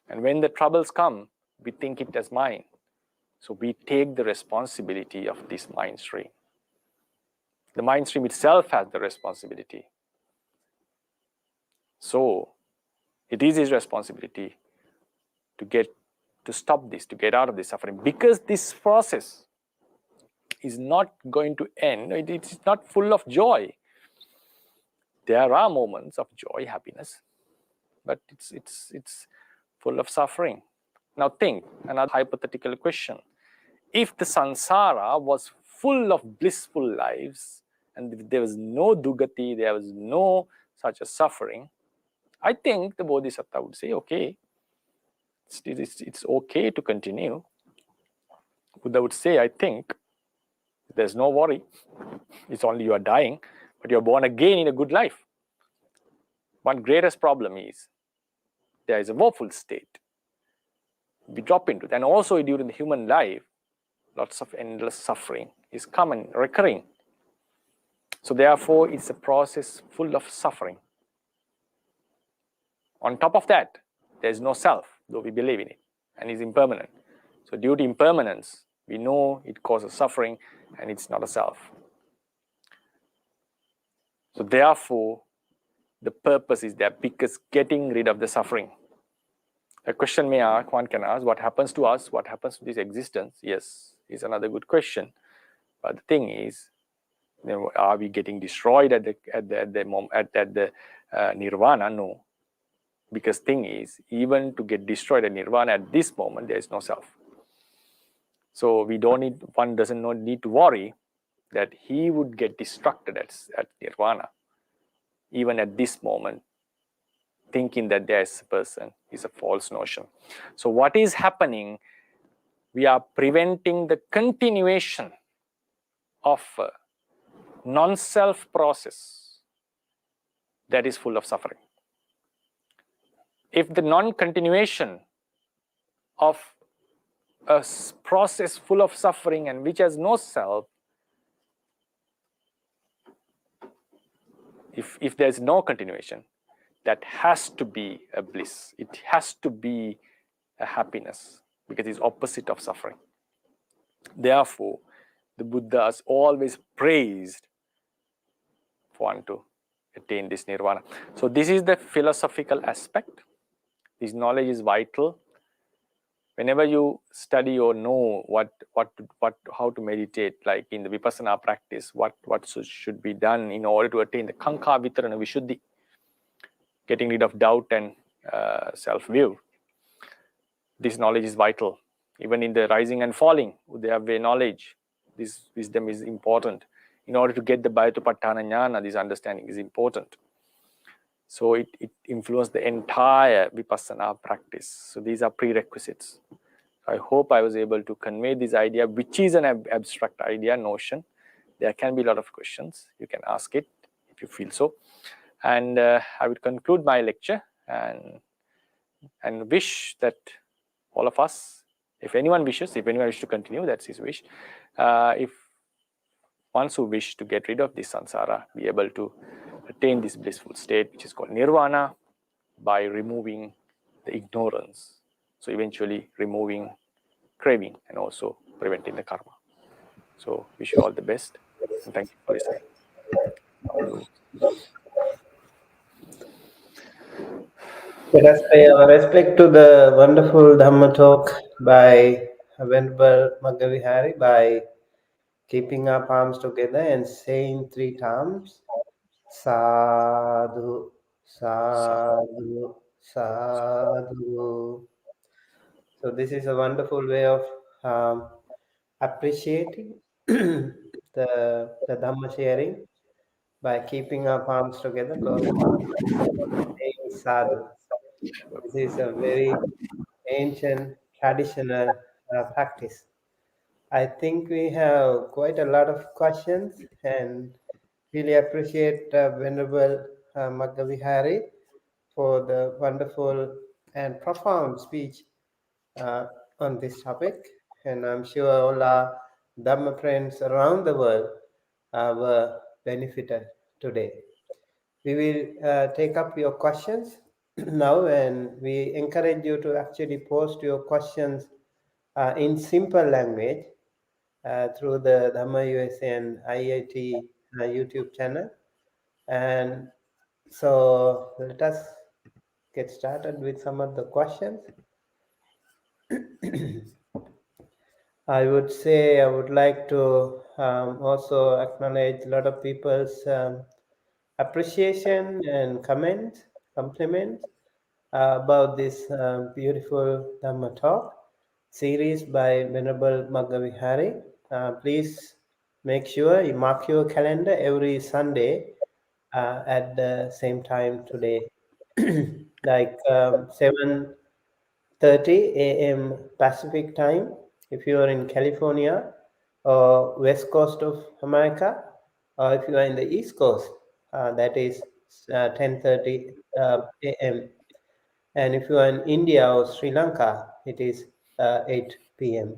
And when the troubles come, we think it as mine. So we take the responsibility of this mind stream. The mind stream itself has the responsibility. So it is his responsibility to stop this, to get out of this suffering, because this process is not going to end. It's not full of joy. There are moments of joy, happiness, but it's full of suffering. Now think, another hypothetical question. If the samsara was full of blissful lives and there was no dugati, there was no such a suffering, I think the Bodhisattva would say, okay, it's okay to continue. Buddha would say, I think there's no worry. It's only you are dying, but you're born again in a good life. One greatest problem is there is a woeful state. We drop into it. And also during the human life, lots of endless suffering is common, recurring. So therefore, it's a process full of suffering. On top of that, there is no self, though we believe in it, and it's impermanent. So due to impermanence, we know it causes suffering, and it's not a self. So therefore, the purpose is there, because getting rid of the suffering. A question one can ask, what happens to us? What happens to this existence? Yes, is another good question. But the thing is, are we getting destroyed at the nirvana? No. Because thing is, even to get destroyed at nirvana at this moment, there is no self. So one doesn't need to worry that he would get distracted at nirvana, even at this moment. Thinking that there is a person is a false notion. So what is happening? We are preventing the continuation of a non-self process that is full of suffering. If the non-continuation of a process full of suffering and which has no self, if there is no continuation, that has to be a bliss. It has to be a happiness, because it's opposite of suffering. Therefore, the Buddha is always praised for one to attain this nirvana. So this is the philosophical aspect. This knowledge is vital. Whenever you study or know how to meditate, like in the vipassana practice, what should be done in order to attain the kankha vitarana vishuddhi, getting rid of doubt and self-view. This knowledge is vital. Even in the rising and falling, they have a knowledge. This wisdom is important. In order to get the Bhayatupatthana jnana, this understanding is important. So it influenced the entire vipassana practice. So these are prerequisites. I hope I was able to convey this idea, which is an abstract idea, notion. There can be a lot of questions. You can ask it if you feel so. And I would conclude my lecture and wish that all of us, if anyone wishes to continue, that's his wish. If ones who wish to get rid of this samsara, be able to attain this blissful state, which is called nirvana, by removing the ignorance. So eventually removing craving and also preventing the karma. So wish you all the best, and thank you for listening. Let us pay our respect to the wonderful Dhamma talk by Venerable Maggavihari by keeping our palms together and saying 3 times, Sadhu, Sadhu, Sadhu. So this is a wonderful way of appreciating the Dhamma sharing by keeping our palms together, closed palms, saying Sadhu. This is a very ancient traditional practice. I think we have quite a lot of questions and really appreciate Venerable Maggavihari for the wonderful and profound speech on this topic. And I'm sure all our Dhamma friends around the world were benefited today. We will take up your questions now, and we encourage you to actually post your questions in simple language through the Dhamma USA and IIT YouTube channel. And so let us get started with some of the questions. I would say I would like to also acknowledge a lot of people's appreciation and compliments about this beautiful Dhamma talk series by Venerable Maggavihari. Please make sure you mark your calendar every Sunday at the same time today, like 7:30 a.m. Pacific time if you are in California or West Coast of America, or if you are in the East Coast, that is 10:30 a.m. And if you are in India or Sri Lanka, it is 8 p.m.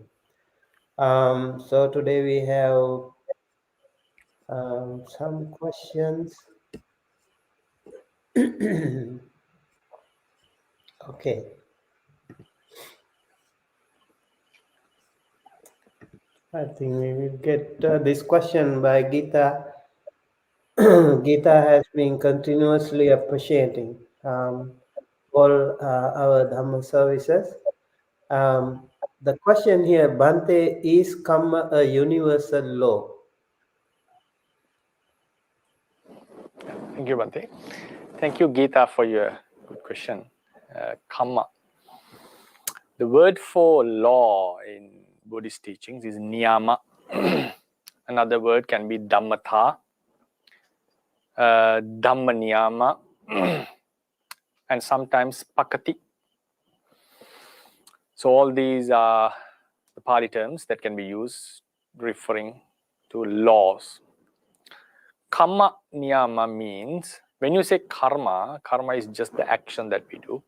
So today we have some questions. Okay. I think we will get this question by Gita. Gita has been continuously appreciating all our Dhamma services. The question here, Bhante, is karma a universal law? Thank you, Bhante. Thank you, Gita, for your good question. Karma. The word for law in Buddhist teachings is niyama. Another word can be dhammata, dhamma niyama, and sometimes pakati. So all these are the Pali terms that can be used referring to laws. Karma niyama means, when you say karma, karma is just the action that we do,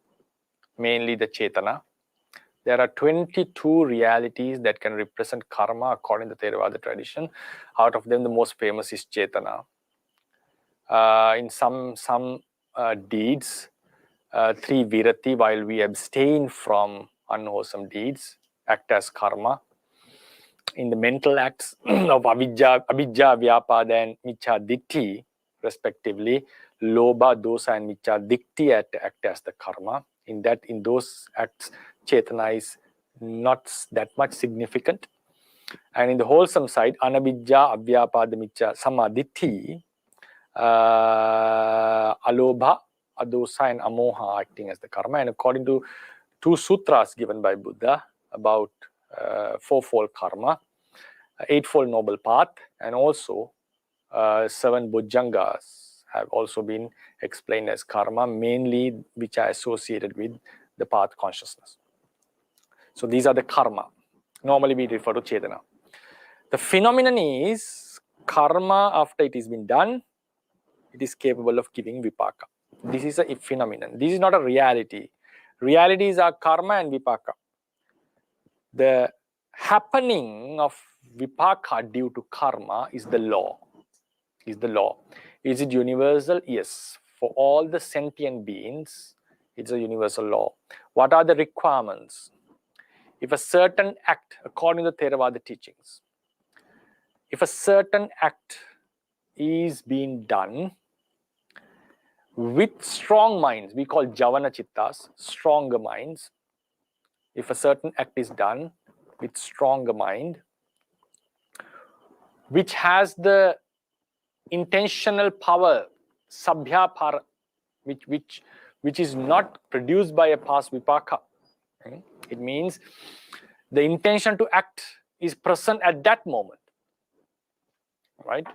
mainly the chetana. There are 22 realities that can represent karma according to Theravada tradition. Out of them, the most famous is chetana. In some deeds, 3 virati, while we abstain from unwholesome deeds, act as karma. In the mental acts of Abhija, Vyapada and Miccha Ditti, respectively, Lobha, Dosa and Miccha Ditti act as the karma. In those acts, Chetana is not that much significant. And in the wholesome side, Anabhija, Avyapada, Miccha, Samadhitti, Alobha, Adosa and Amoha acting as the karma. And according to 2 sutras given by Buddha about 4-fold karma, 8-fold noble path, and also 7 bojjhangas have also been explained as karma, mainly which are associated with the path consciousness. So these are the karma. Normally we refer to chetana. The phenomenon is karma, after it has been done, it is capable of giving vipaka. This is a phenomenon. This is not a reality. Realities are karma and vipaka. The happening of vipaka due to karma is the law. Is it universal? Yes. For all the sentient beings, it's a universal law. What are the requirements? If a certain act, according to Theravada teachings, if a certain act is being done with strong minds, we call javana chittas, stronger minds. If a certain act is done with stronger mind, which has the intentional power, sabhya para, which is not produced by a past vipaka. It means the intention to act is present at that moment, right?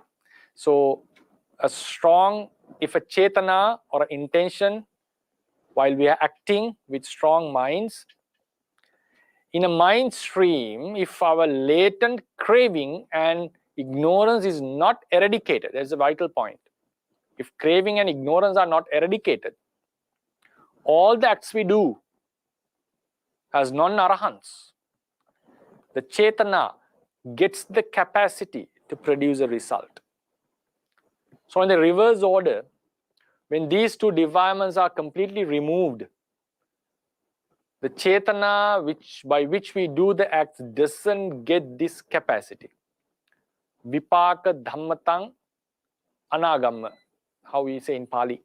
So if a chetana or an intention, while we are acting with strong minds, in a mind stream, if our latent craving and ignorance is not eradicated, that's a vital point. If craving and ignorance are not eradicated, all the acts we do as non-arahants, the chetana gets the capacity to produce a result. So in the reverse order, when these two defilements are completely removed, the chetana by which we do the acts doesn't get this capacity. Vipaka dhammatang anagamma, how we say in Pali.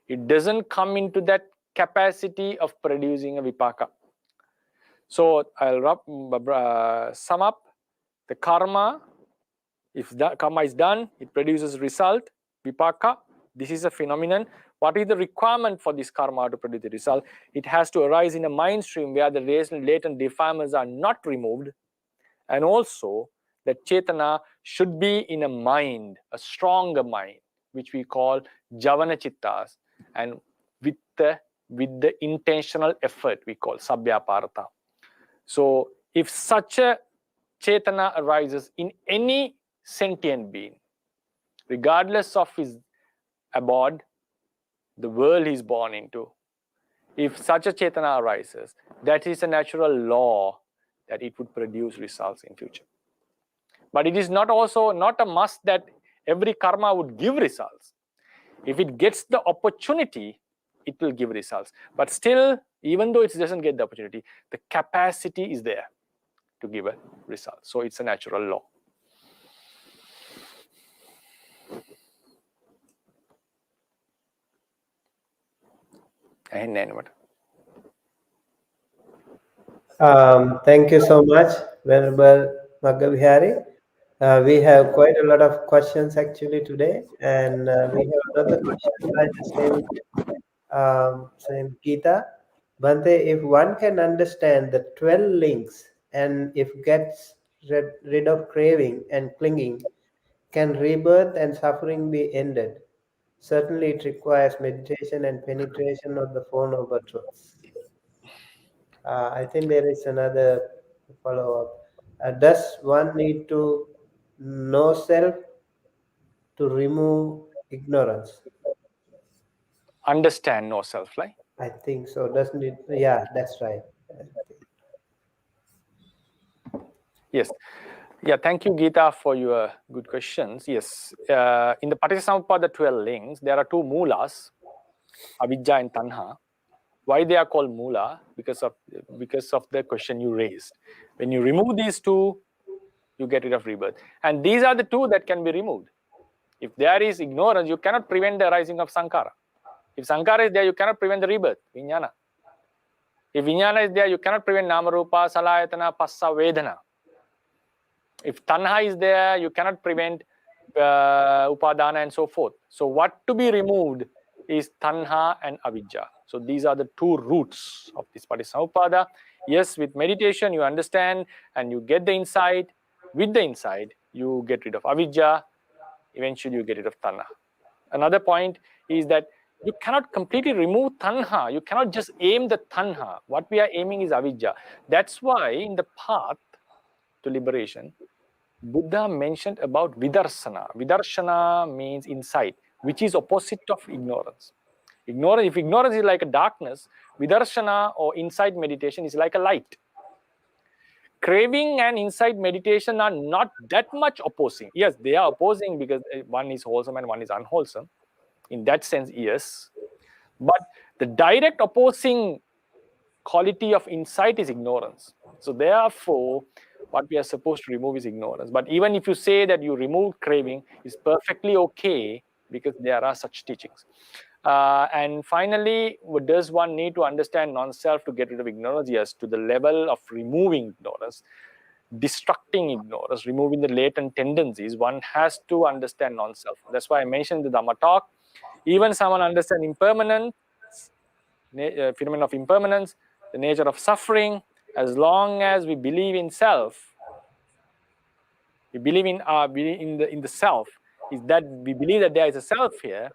It doesn't come into that capacity of producing a vipaka. So I'll sum up the karma. If that karma is done, it produces result, vipaka. This is a phenomenon. What is the requirement for this karma to produce the result? It has to arise in a mind stream where the latent defilements are not removed, and also that chetana should be in a mind, a stronger mind, which we call javana chittas, and with the intentional effort we call sabhyaparata. So if such a chetana arises in any sentient being, regardless of his abode, the world he's born into, if such a chetana arises, that is a natural law that it would produce results in future. But it is not a must that every karma would give results. If it gets the opportunity, it will give results. But still, even though it doesn't get the opportunity, the capacity is there to give a result. So it's a natural law. Thank you so much, Venerable Maggavihari. We have quite a lot of questions actually today, and we have another question by the same Gita. Bhante, if one can understand the 12 links and if gets rid of craving and clinging, can rebirth and suffering be ended? Certainly it requires meditation and penetration of the Four Noble Truths. I think there is another follow-up. Does one need to know self to remove ignorance? Understand no self, right? I think so. Doesn't it? Yeah, that's right. Yes. Yeah, thank you, Geeta, for your good questions. Yes, in the Patisamuppada 12 links, there are two mulas, Abhija and Tanha. Why they are called mula? Because of the question you raised. When you remove these two, you get rid of rebirth. And these are the two that can be removed. If there is ignorance, you cannot prevent the arising of Sankhara. If Sankhara is there, you cannot prevent the rebirth, Vijnana. If Vijnana is there, you cannot prevent Namarupa, Salayatana, Passa, Vedana. If Tanha is there, you cannot prevent Upadana and so forth. So what to be removed is Tanha and Abhija. So these are the two roots of this Patisamuppada. Yes, with meditation, you understand and you get the insight. With the insight, you get rid of Abhija. Eventually, you get rid of Tanha. Another point is that you cannot completely remove Tanha. You cannot just aim the Tanha. What we are aiming is Abhija. That's why in the path to liberation, Buddha mentioned about vidarsana. Vidarsana means insight, which is opposite of ignorance. If ignorance is like a darkness, vidarsana or insight meditation is like a light. Craving and insight meditation are not that much opposing. Yes, they are opposing because one is wholesome and one is unwholesome. In that sense, yes. But the direct opposing quality of insight is ignorance. So therefore, what we are supposed to remove is ignorance. But even if you say that you remove craving, it's perfectly okay because there are such teachings. And finally, does one need to understand non-self to get rid of ignorance? Yes, to the level of removing ignorance, destructing ignorance, removing the latent tendencies, one has to understand non-self. That's why I mentioned the Dhamma talk. Even someone understands impermanence, phenomenon of impermanence, the nature of suffering, as long as we believe in self, we believe in the self, is that we believe that there is a self here,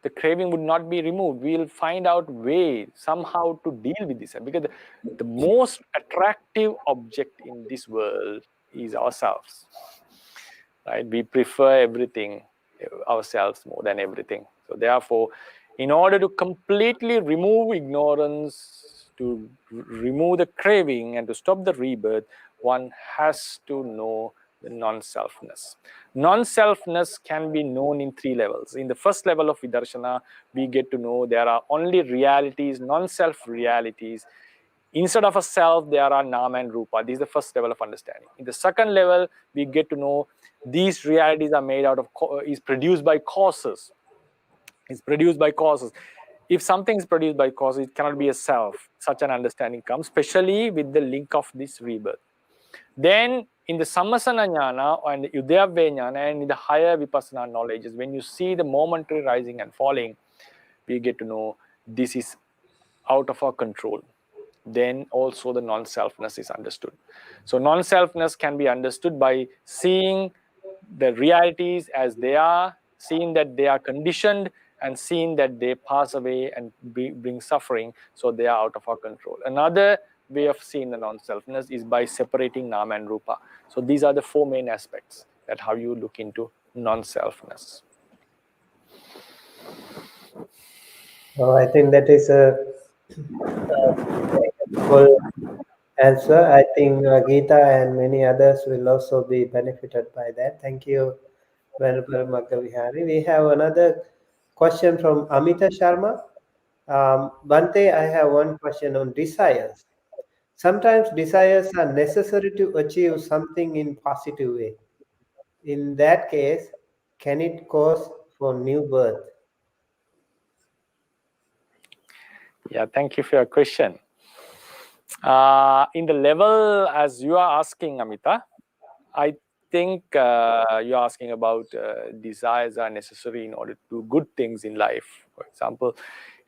the craving would not be removed. We'll find out way somehow to deal with this, because the most attractive object in this world is ourselves, right? We prefer everything, ourselves more than everything. So therefore, in order to completely remove ignorance, to remove the craving and to stop the rebirth, one has to know the non-selfness. Non-selfness can be known in 3 levels. In the first level of Vidarshana, we get to know there are only realities, non-self realities. Instead of a self, there are Nama and Rupa. This is the first level of understanding. In the second level, we get to know these realities are made out of, is produced by causes. It's produced by causes. If something is produced by causes, it cannot be a self. Such an understanding comes, especially with the link of this rebirth. Then in the Sammasana Jnana and the Udayavya Jnana and in the higher Vipassana knowledges, when you see the momentary rising and falling, we get to know this is out of our control. Then also the non-selfness is understood. So non-selfness can be understood by seeing the realities as they are, seeing that they are conditioned, and seeing that they pass away and bring suffering, so they are out of our control. Another way of seeing the non-selfness is by separating Nama and Rupa. So these are the 4 main aspects that how you look into non-selfness. Oh, I think that is a full answer. I think Geeta and many others will also be benefited by that. Thank you, Venerable Maggavihari. We have another question from Amita Sharma. Bante, I have one question on desires. Sometimes desires are necessary to achieve something in positive way. In that case, can it cause for new birth? Yeah, thank you for your question. In the level as you are asking, Amita, I think you're asking about desires are necessary in order to do good things in life. For example,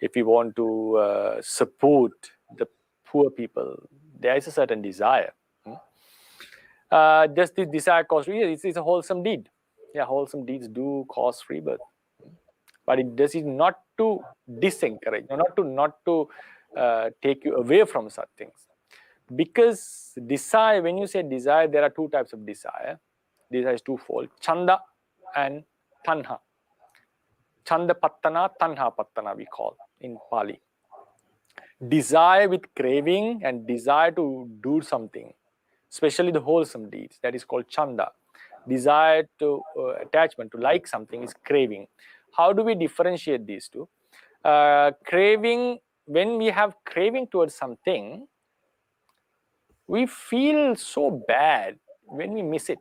if you want to support the poor people, there is a certain desire. Does this desire cause rebirth? It's a wholesome deed. Yeah, wholesome deeds do cause rebirth. But it does it not to disencourage, not to take you away from such things. Because desire, when you say desire, there are 2 types of desire. Desire is twofold: chanda and tanha. Chanda pattana, tanha pattana we call in Pali. Desire with craving and desire to do something, especially the wholesome deeds, that is called chanda. Desire to attachment, to like something, is craving. How do we differentiate these two? Craving, when we have craving towards something, we feel so bad when we miss it.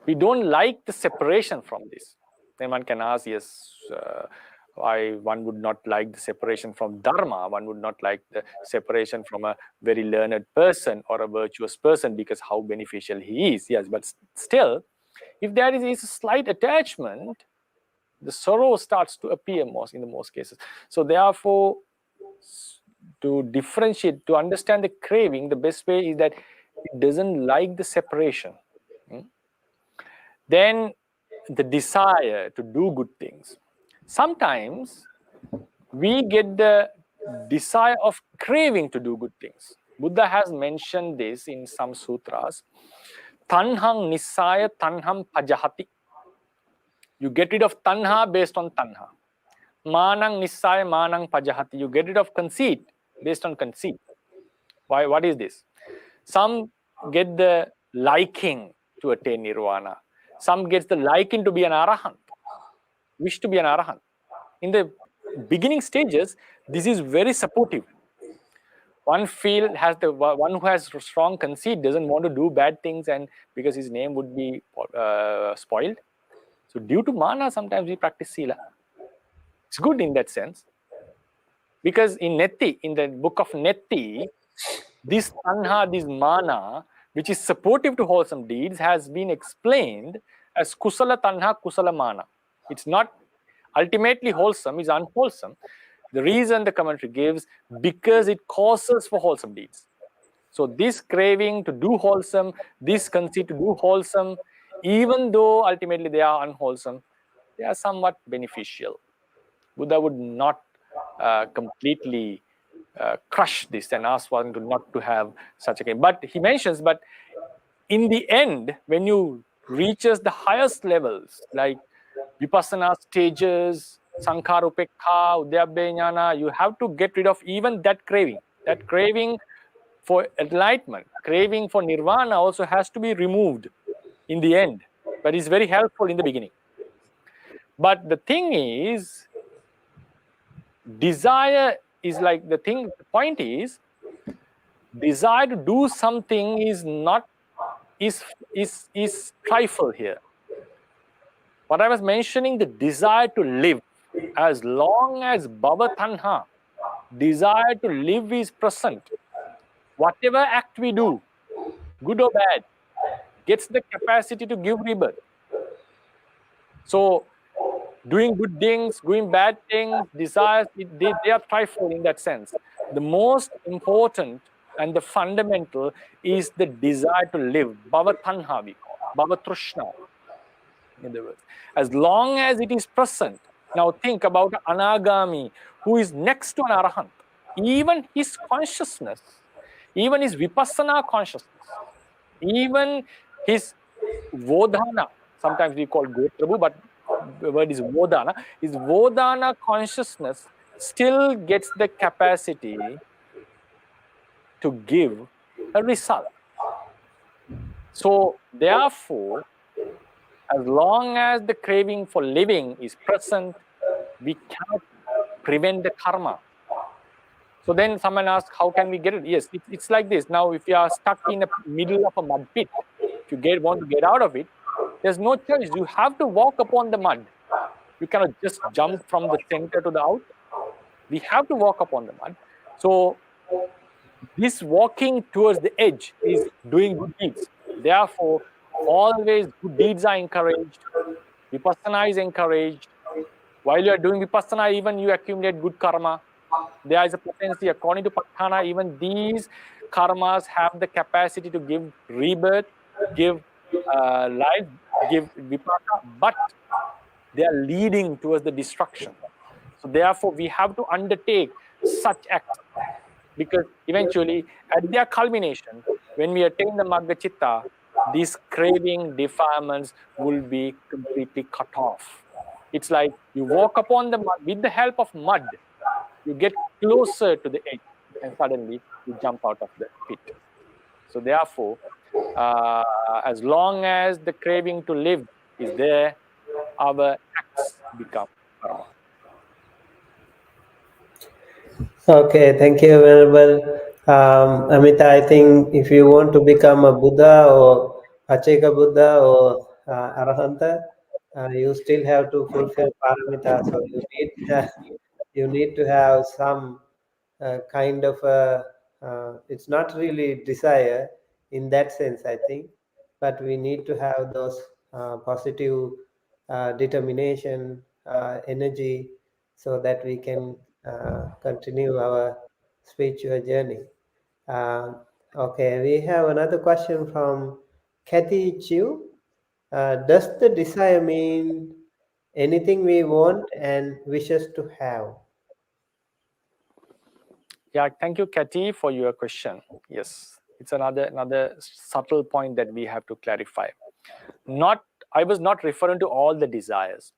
We don't like the separation from this. Then one can ask, yes, why one would not like the separation from Dharma, one would not like the separation from a very learned person or a virtuous person because how beneficial he is. Yes, but still, if there is a slight attachment, the sorrow starts to appear in the most cases. So therefore, to differentiate, to understand the craving, the best way is that it doesn't like the separation. Then the desire to do good things. Sometimes we get the desire of craving to do good things. Buddha has mentioned this in some sutras. Tanhang nisaya tanham pajahati. You get rid of tanha based on tanha. Manang nisaya manang pajahati. You get rid of conceit based on conceit. Why? What is this? Some get the liking to attain nirvana. Some gets the liking to be an arahant, wish to be an arahant. In the beginning stages, this is very supportive. One who has strong conceit doesn't want to do bad things, and because his name would be spoiled. So due to mana, sometimes we practice sila. It's good in that sense. Because in Netti, in the book of Netti, this tanha, this mana, which is supportive to wholesome deeds, has been explained as kusala tanha, kusala mana. It's not ultimately wholesome, it's unwholesome. The reason the commentary gives, because it causes for wholesome deeds. So this craving to do wholesome, this conceit to do wholesome, even though ultimately they are unwholesome, they are somewhat beneficial. Buddha would not completely crush this and ask one to not to have such a game. But he mentions, but in the end, when you reaches the highest levels, like Vipassana stages, Sankhara Upekha, Udayabhya Jnana, you have to get rid of even that craving. That craving for enlightenment, craving for nirvana also has to be removed in the end, but it's very helpful in the beginning. But the thing is, desire is like the thing. The point is, desire to do something is not is trifle here. What I was mentioning, the desire to live, as long as bhava tanha, desire to live is present, whatever act we do, good or bad, gets the capacity to give rebirth. So doing good things, doing bad things, desires, they are trifle in that sense. The most important and the fundamental is the desire to live, bhava tanha we call, bhava trishna. In other words, as long as it is present. Now think about an anagami who is next to an arahant. Even his consciousness, even his vipassana consciousness, even his vodhana, sometimes we call gotrabu, but the word is vodhana, his vodhana consciousness still gets the capacity to give a result. So therefore, as long as the craving for living is present, we cannot prevent the karma. So then someone asks, how can we get it? Yes, it's like this. Now, if you are stuck in the middle of a mud pit, if you want to get out of it, there's no choice. You have to walk upon the mud. You cannot just jump from the center to the out. We have to walk upon the mud. So this walking towards the edge is doing good deeds. Therefore, always good deeds are encouraged. Vipassana is encouraged. While you are doing vipassana, even you accumulate good karma. There is a potency, according to Patthana, even these karmas have the capacity to give rebirth, give life, give vipaka, but they are leading towards the destruction. So therefore, we have to undertake such acts, because eventually, at their culmination, when we attain the Magga Chitta, these craving defilements will be completely cut off. It's like you walk upon the mud, with the help of mud, you get closer to the edge, and suddenly you jump out of the pit. So therefore, as long as the craving to live is there, our acts become karma. Okay, thank you, Venerable. Amita, I think if you want to become a Buddha or Acheka Buddha or Arahanta, you still have to fulfill paramita. So you need to have some kind of a. It's not really desire in that sense, I think, but we need to have those positive determination, energy, so that we can continue our spiritual journey. Okay, we have another question from Kathy Chiu. Does the desire mean anything we want and wishes to have? Yeah, thank you, Kathy, for your question. Yes, it's another subtle point that we have to clarify. I was not referring to all the desires.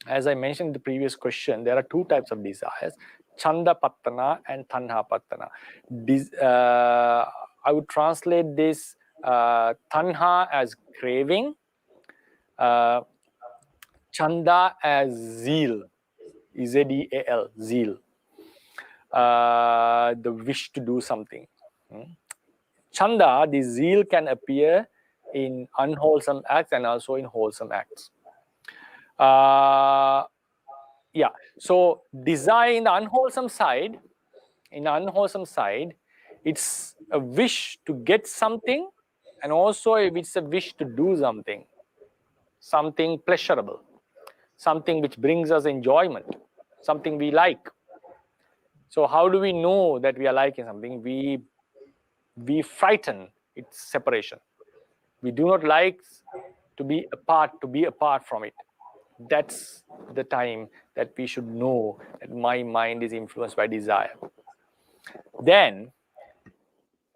As I mentioned in the previous question, there are two types of desires: chanda pattana and tanha pattana. I would translate this tanha as craving, chanda as zeal, Z-E-A-L, zeal, the wish to do something. Chanda, the zeal can appear in unwholesome acts and also in wholesome acts. Yeah, so desire in the unwholesome side, it's a wish to get something, and also it's a wish to do something pleasurable, something which brings us enjoyment, something we like. So how do we know that we are liking something? We frighten its separation. We do not like to be apart from it. That's the time that we should know that my mind is influenced by desire. Then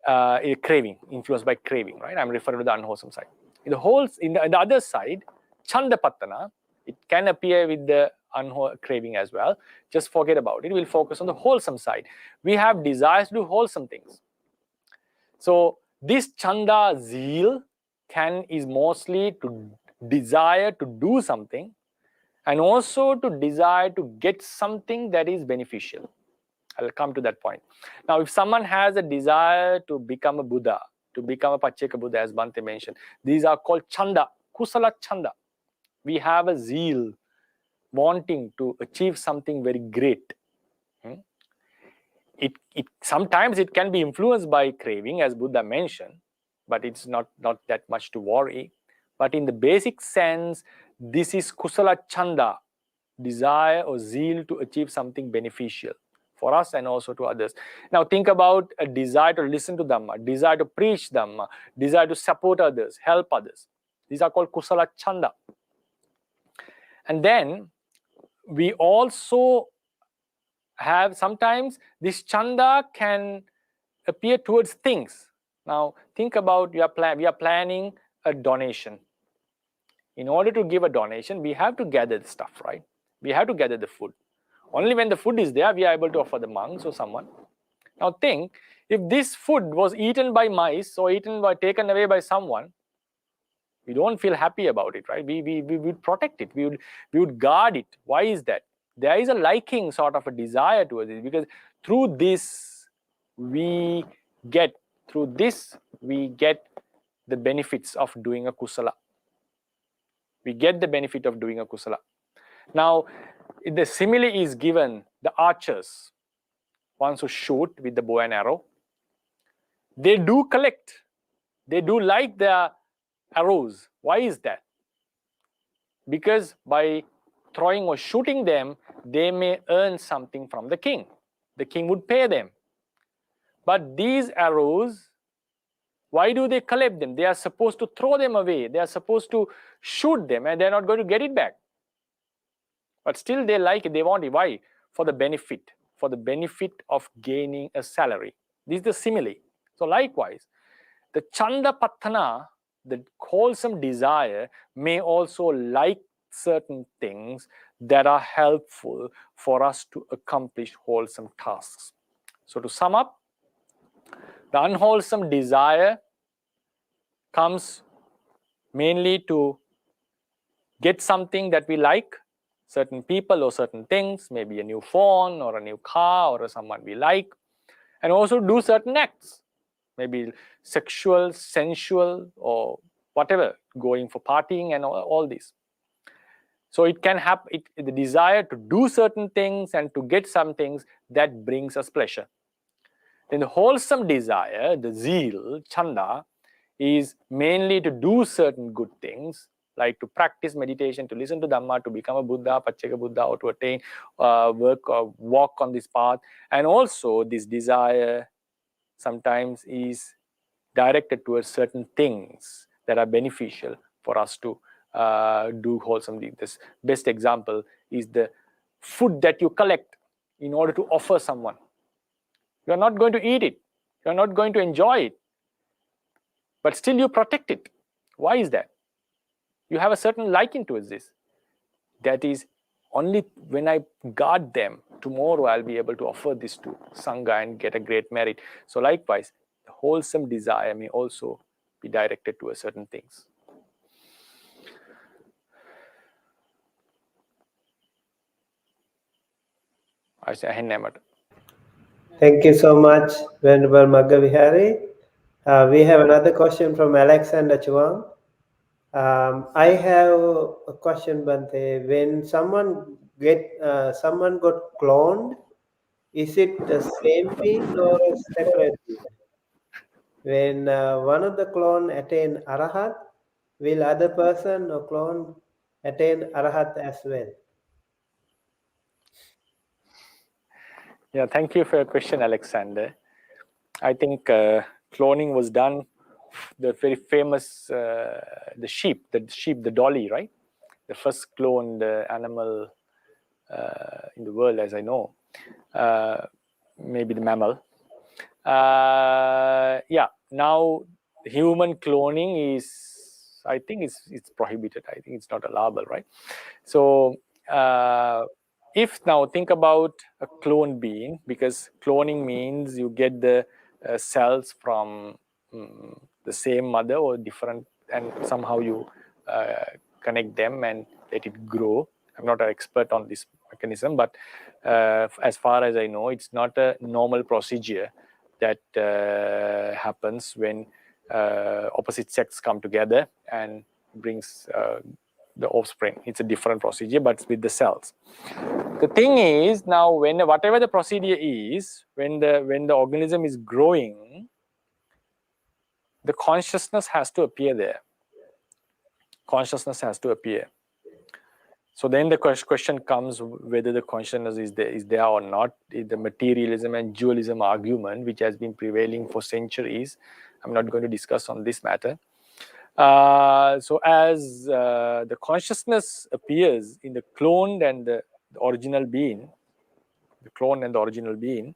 craving, influenced by craving, right? I'm referring to the unwholesome side. In the other side, chanda pattana, it can appear with the craving as well. Just forget about it. We'll focus on the wholesome side. We have desires to do wholesome things. So this chanda zeal is mostly to desire to do something, and also to desire to get something that is beneficial. I'll come to that point. Now, if someone has a desire to become a Buddha, to become a Pacceka Buddha, as Bhante mentioned, these are called chanda, kusala chanda. We have a zeal, wanting to achieve something very great. It sometimes it can be influenced by craving, as Buddha mentioned, but it's not that much to worry. But in the basic sense, this is kusala chanda, desire or zeal to achieve something beneficial for us and also to others. Now think about a desire to listen to Dhamma, desire to preach Dhamma, desire to support others, help others. These are called kusala chanda. And then we also have, sometimes this chanda can appear towards things. Now think about, we are planning a donation. In order to give a donation, we have to gather the stuff, right? We have to gather the food. Only when the food is there, we are able to offer the monks or someone. Now think, if this food was eaten by mice or taken away by someone, we don't feel happy about it, right? We would protect it. We would guard it. Why is that? There is a liking, sort of a desire towards it, because through this we get the benefits of doing a kusala. We get the benefit of doing a kusala. Now, the simile is given, the archers, ones who shoot with the bow and arrow, they do collect, they do like their arrows. Why is that? Because by throwing or shooting them, they may earn something from the king. The king would pay them. But these arrows, why do they collect them? They are supposed to throw them away. They are supposed to shoot them, and they're not going to get it back. But still they like it, they want it. Why? For the benefit of gaining a salary. This is the simile. So likewise, the chanda patthana, the wholesome desire, may also like certain things that are helpful for us to accomplish wholesome tasks. So to sum up, the unwholesome desire comes mainly to get something that we like, certain people or certain things, maybe a new phone or a new car or someone we like, and also do certain acts, maybe sexual, sensual, or whatever, going for partying and all this. So it can happen, the desire to do certain things and to get some things that brings us pleasure. Then the wholesome desire, the zeal, chanda, is mainly to do certain good things, like to practice meditation, to listen to Dhamma, to become a Buddha, Pacceka Buddha, or to attain, work or walk on this path. And also this desire sometimes is directed towards certain things that are beneficial for us to do wholesome deeds. This best example is the food that you collect in order to offer someone. You are not going to eat it. You are not going to enjoy it. But still you protect it. Why is that? You have a certain liking towards this. That is, only when I guard them, tomorrow I'll be able to offer this to Sangha and get a great merit. So likewise, the wholesome desire may also be directed towards certain things. I say Hennamat. Thank you so much, Venerable Maggavihari. We have another question from Alexander Chuang. I have a question, Bante. When someone got cloned, is it the same being or a separate being? When one of the clone attain arahat, will other person or clone attain arahat as well? Yeah, thank you for your question, Alexander. I think cloning was done, the very famous, the sheep, the dolly, right? The first cloned animal in the world, as I know. Maybe the mammal. Yeah, now human cloning is, I think it's prohibited. I think it's not allowable, right? So if now think about a clone being, because cloning means you get the cells from the same mother or different, and somehow you connect them and let it grow. I'm not an expert on this mechanism, but as far as I know, it's not a normal procedure that happens when opposite sex come together and brings the offspring. It's a different procedure, but it's with the cells. The thing is, now whatever the procedure is, when the organism is growing, the consciousness has to appear there. Consciousness has to appear. So then the question comes whether the consciousness is there or not. The materialism and dualism argument, which has been prevailing for centuries, I'm not going to discuss on this matter. So as the consciousness appears in the cloned and the original being, the clone and the original being,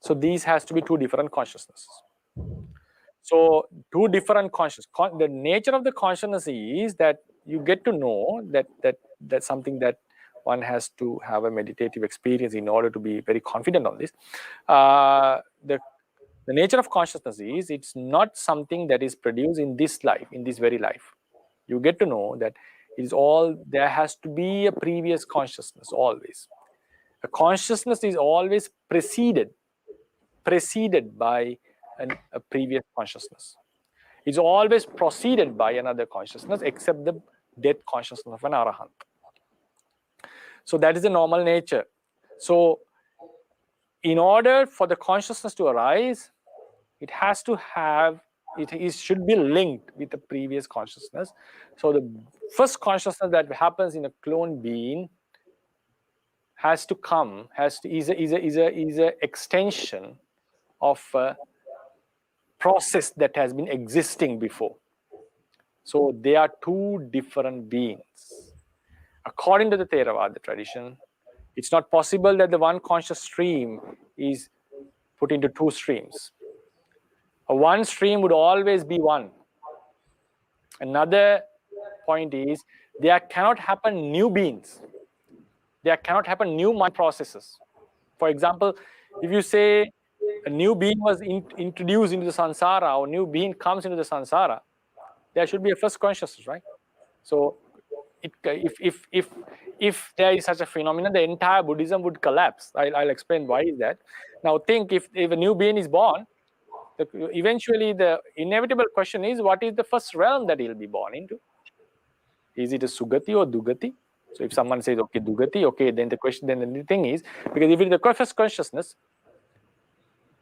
so these has to be two different consciousnesses. So two different consciousness. The nature of the consciousness is that you get to know that's something that one has to have a meditative experience in order to be very confident on this. The nature of consciousness is it's not something that is produced in this life, in this very life. You get to know that it is all, there has to be a previous consciousness always. A consciousness is always preceded by a previous consciousness. It's always proceeded by another consciousness, except the death consciousness of an arahant. So that is the normal nature. So in order for the consciousness to arise, it has to have, it should be linked with the previous consciousness. So the first consciousness that happens in a clone being has to come, is a extension of a process that has been existing before. So they are two different beings. According to the Theravada tradition, it's not possible that the one conscious stream is put into two streams. A one stream would always be one. Another point is there cannot happen new beings. There cannot happen new mind processes. For example, if you say a new being was introduced into the samsara, or new being comes into the samsara, there should be a first consciousness, right? So if there is such a phenomenon, the entire Buddhism would collapse. I'll explain why is that. Now think, if a new being is born, eventually the inevitable question is, what is the first realm that he'll be born into? Is it a Sugati or Dugati? So if someone says, okay, Dugati, okay, then the thing is, because if it's the first consciousness,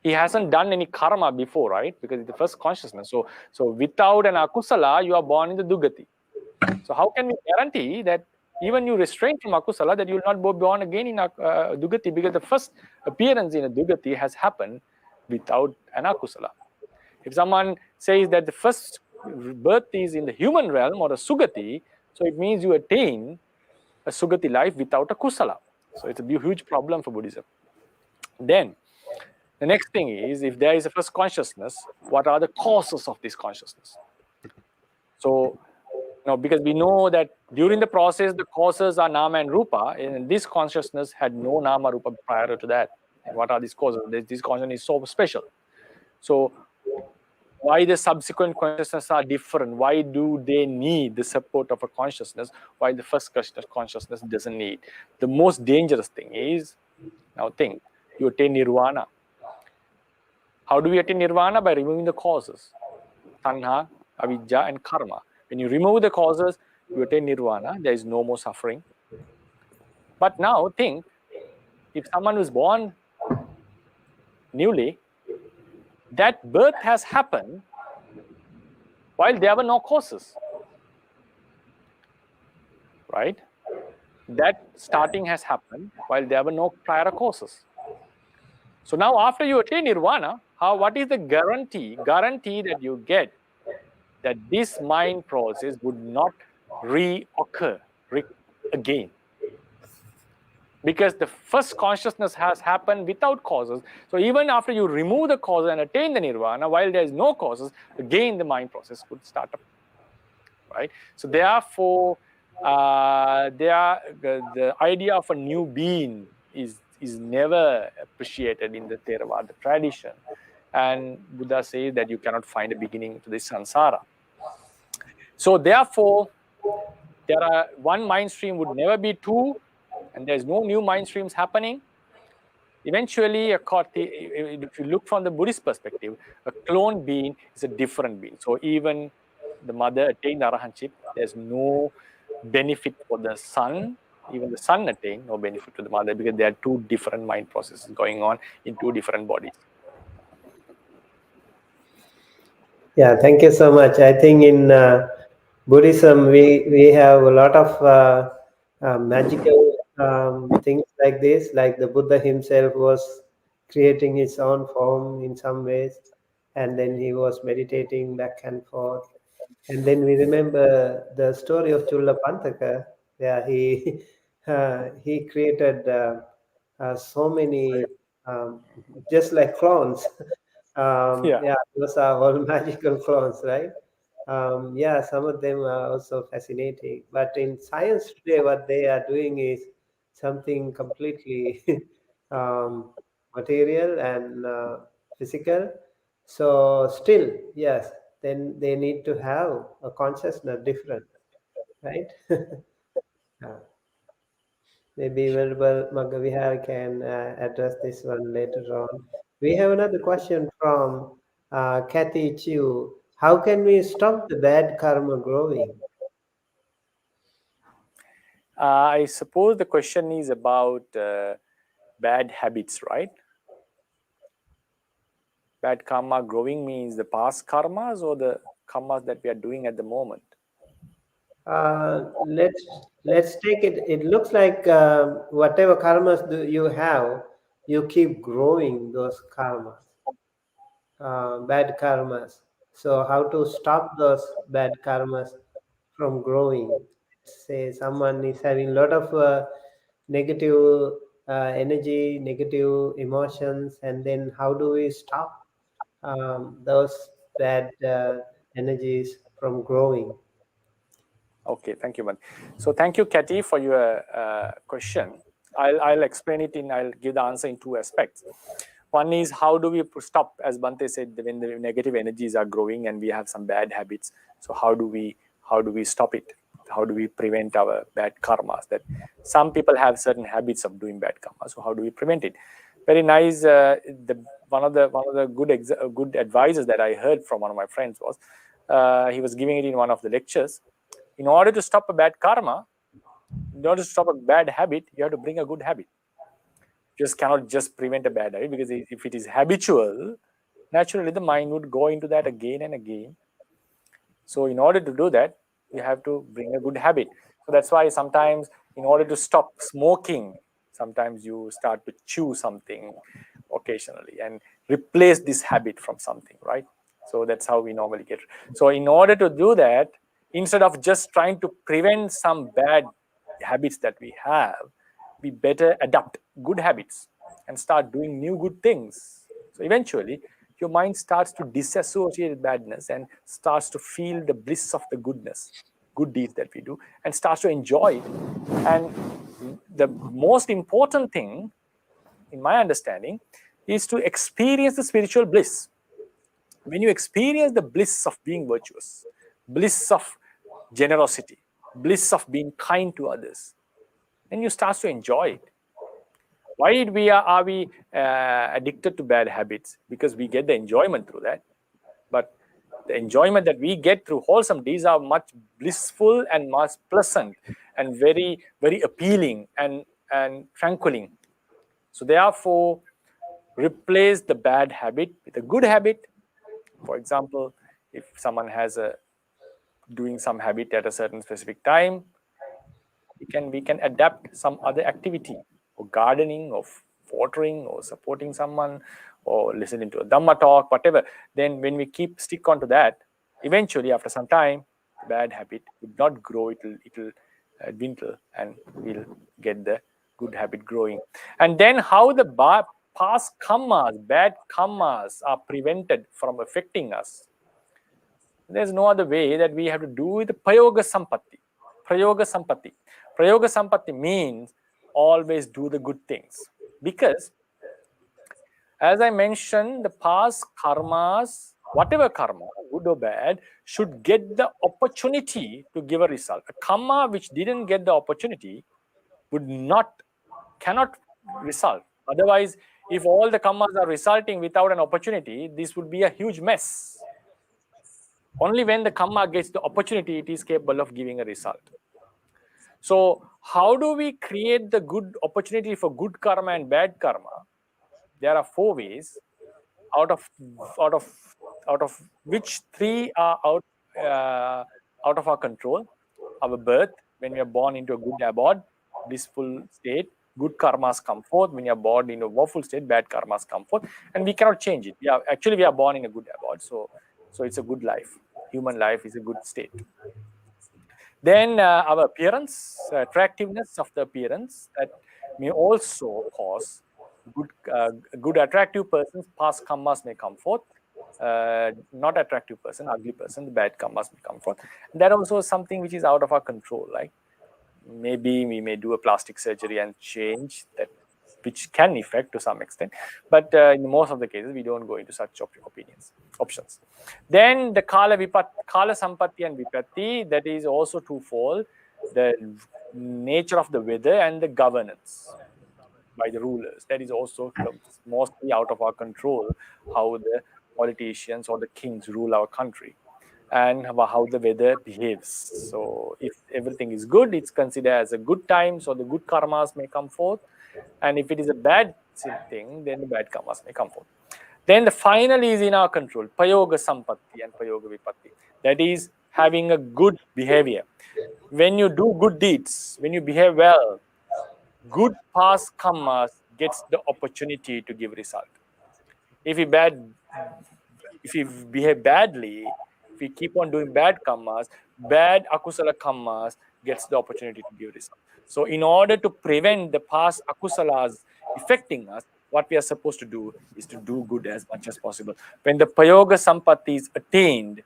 he hasn't done any karma before, right? Because it's the first consciousness. So without an akusala, you are born in the Dugati. So how can we guarantee that even you restrain from akusala, that you will not be born again in Dugati? Because the first appearance in a Dugati has happened without an akusala. If someone says that the first birth is in the human realm or a Sugati, so it means you attain a Sugati life without a kusala. So it's a huge problem for Buddhism. Then the next thing is, if there is a first consciousness, what are the causes of this consciousness? So because we know that during the process, the causes are nama and rupa, and this consciousness had no nama rupa prior to that. And what are these causes? This consciousness is so special. So why the subsequent consciousness are different? Why do they need the support of a consciousness while the first consciousness doesn't need? The most dangerous thing is, now think, you attain nirvana. How do we attain nirvana? By removing the causes. Tanha, Abhija, and karma. When you remove the causes, you attain nirvana. There is no more suffering. But now think, if someone was born newly, that birth has happened while there were no causes. Right? That starting has happened while there were no prior causes. So now after you attain nirvana, what is the guarantee that you get that this mind process would not reoccur again? Because the first consciousness has happened without causes. So even after you remove the causes and attain the nirvana, while there is no causes, again the mind process would start up. Right? So therefore, the idea of a new being is never appreciated in the Theravada tradition. And Buddha says that you cannot find a beginning to this samsara. So therefore, one mind stream would never be two, and there's no new mind streams happening. Eventually, if you look from the Buddhist perspective, a clone being is a different being. So even the mother attained arahantship, there's no benefit for the son. Even the son attained no benefit to the mother, because there are two different mind processes going on in two different bodies. Yeah, thank you so much. I think in Buddhism, we have a lot of magical things like this, like the Buddha himself was creating his own form in some ways, and then he was meditating back and forth. And then we remember the story of Chulla Pantaka, where he created so many just like clones. Yeah. Yeah, those are all magical clones, right? Yeah, some of them are also fascinating. But in science today, what they are doing is something completely material and physical. So still, yes, then they need to have a consciousness different, right? Yeah. Maybe Venerable Maggavihari can address this one later on. We have another question from Kathy Chu. How can we stop the bad karma growing? I suppose the question is about bad habits, right? Bad karma growing means the past karmas or the karmas that we are doing at the moment? Let's take it. It looks like whatever karmas do you have, you keep growing those karmas, bad karmas. So how to stop those bad karmas from growing? Say someone is having a lot of negative energy, negative emotions, and then how do we stop those bad energies from growing? Okay, thank you, man. So thank you, Kathy, for your question. I'll explain it I'll give the answer in two aspects. One is, how do we stop, as Bante said, when the negative energies are growing and we have some bad habits. So how do we stop it? How do we prevent our bad karmas? That some people have certain habits of doing bad karma. So how do we prevent it? Very nice. One of the good advices that I heard from one of my friends was, he was giving it in one of the lectures. In order to stop a bad karma, in order to stop a bad habit, you have to bring a good habit. You just cannot just prevent a bad habit, because if it is habitual, naturally the mind would go into that again and again. So in order to do that, you have to bring a good habit. So that's why sometimes, in order to stop smoking, sometimes you start to chew something occasionally and replace this habit from something, right? So that's how we normally get. So in order to do that, instead of just trying to prevent some bad habits that we have, we better adopt good habits and start doing new good things. So eventually, your mind starts to disassociate badness and starts to feel the bliss of the goodness, good deeds that we do, and starts to enjoy it. And the most important thing, in my understanding, is to experience the spiritual bliss. When you experience the bliss of being virtuous, bliss of generosity, bliss of being kind to others, then you start to enjoy it. Why are we addicted to bad habits? Because we get the enjoyment through that. But the enjoyment that we get through wholesome deeds are much blissful and much pleasant and very, very appealing and tranquiling. So therefore, replace the bad habit with a good habit. For example, if someone has doing some habit at a certain specific time, we can adapt some other activity, or gardening, or watering, or supporting someone, or listening to a Dhamma talk, whatever. Then when we stick on to that, eventually after some time, bad habit would not grow, it'll dwindle, and we'll get the good habit growing. And then how the past karmas, bad karmas, are prevented from affecting us. There's no other way that we have to do with the prayoga sampatti. Prayoga sampatti. Prayoga sampatti means always do the good things. Because As I mentioned, the past karmas, whatever karma, good or bad, should get the opportunity to give a result. A karma which didn't get the opportunity cannot result. Otherwise, if all the karmas are resulting without an opportunity, this would be a huge mess. Only when the karma gets the opportunity, it is capable of giving a result. So how do we create the good opportunity for good karma and bad karma? There are 4 ways, out of which 3 are out of our control. Our birth, when we are born into a good abode, blissful state, good karmas come forth. When you are born in a woeful state, bad karmas come forth, and we cannot change it. We are born in a good abode, so it's a good life. Human life is a good state. Then our appearance, attractiveness of the appearance, that may also cause good attractive persons, past karmas may come forth. Not attractive person, ugly person, the bad karmas may come forth. That also is something which is out of our control. Like maybe we may do a plastic surgery and change that, which can affect to some extent, but in most of the cases we don't go into such options. Then the kala sampatti and vipatti, that is also twofold: the nature of the weather and the governance by the rulers. That is also mostly out of our control, how the politicians or the kings rule our country and how the weather behaves. So if everything is good, it's considered as a good time, so the good karmas may come forth. And if it is a bad thing, then the bad karmas may come forth. Then the final is in our control, payoga sampatti and payoga vipatti. That is having a good behavior. When you do good deeds, when you behave well, good past karmas gets the opportunity to give result. If you behave badly, if you keep on doing bad karmas, bad akusala karmas gets the opportunity to give result. So in order to prevent the past akusalas affecting us, what we are supposed to do is to do good as much as possible. When the payoga sampatti is attained,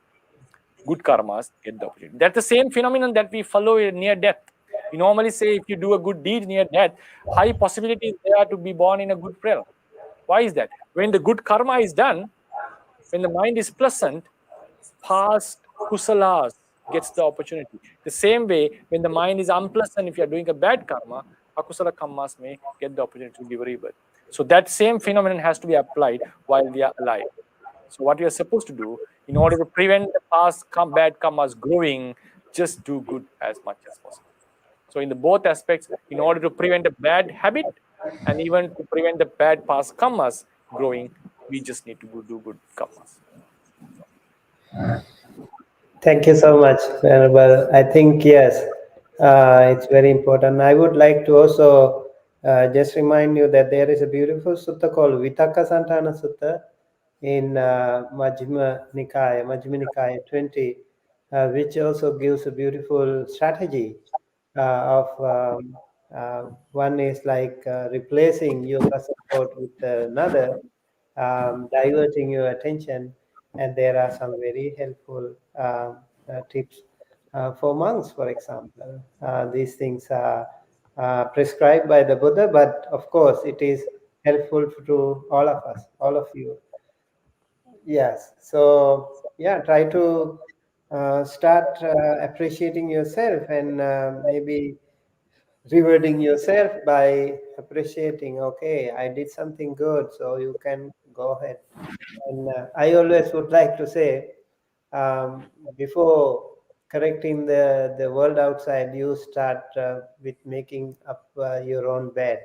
good karmas get the opportunity. That's the same phenomenon that we follow near death. We normally say if you do a good deed near death, high possibility is there to be born in a good realm. Why is that? When the good karma is done, when the mind is pleasant, past kusalas gets the opportunity. The same way, when the mind is unpleasant, if you are doing a bad karma, akusala karmas may get the opportunity to give rebirth. So that same phenomenon has to be applied while we are alive. So what we are supposed to do, in order to prevent the past bad karmas growing, just do good as much as possible. So in the both aspects, in order to prevent a bad habit and even to prevent the bad past karmas growing, we just need to do good karmas. Thank you so much, Venerable. I think, yes, it's very important. I would like to also just remind you that there is a beautiful sutta called Vitaka Santana Sutta in Majjhima Nikaya 20, which also gives a beautiful strategy of one is like replacing your thought with another, diverting your attention, and there are some very helpful tips for monks, for example. These things are prescribed by the Buddha, but of course it is helpful to all of us, all of you. Yes. So yeah, try to start appreciating yourself and maybe rewarding yourself by appreciating, okay, I did something good, so you can go ahead. And I always would like to say, before correcting the world outside, you start with making up your own bed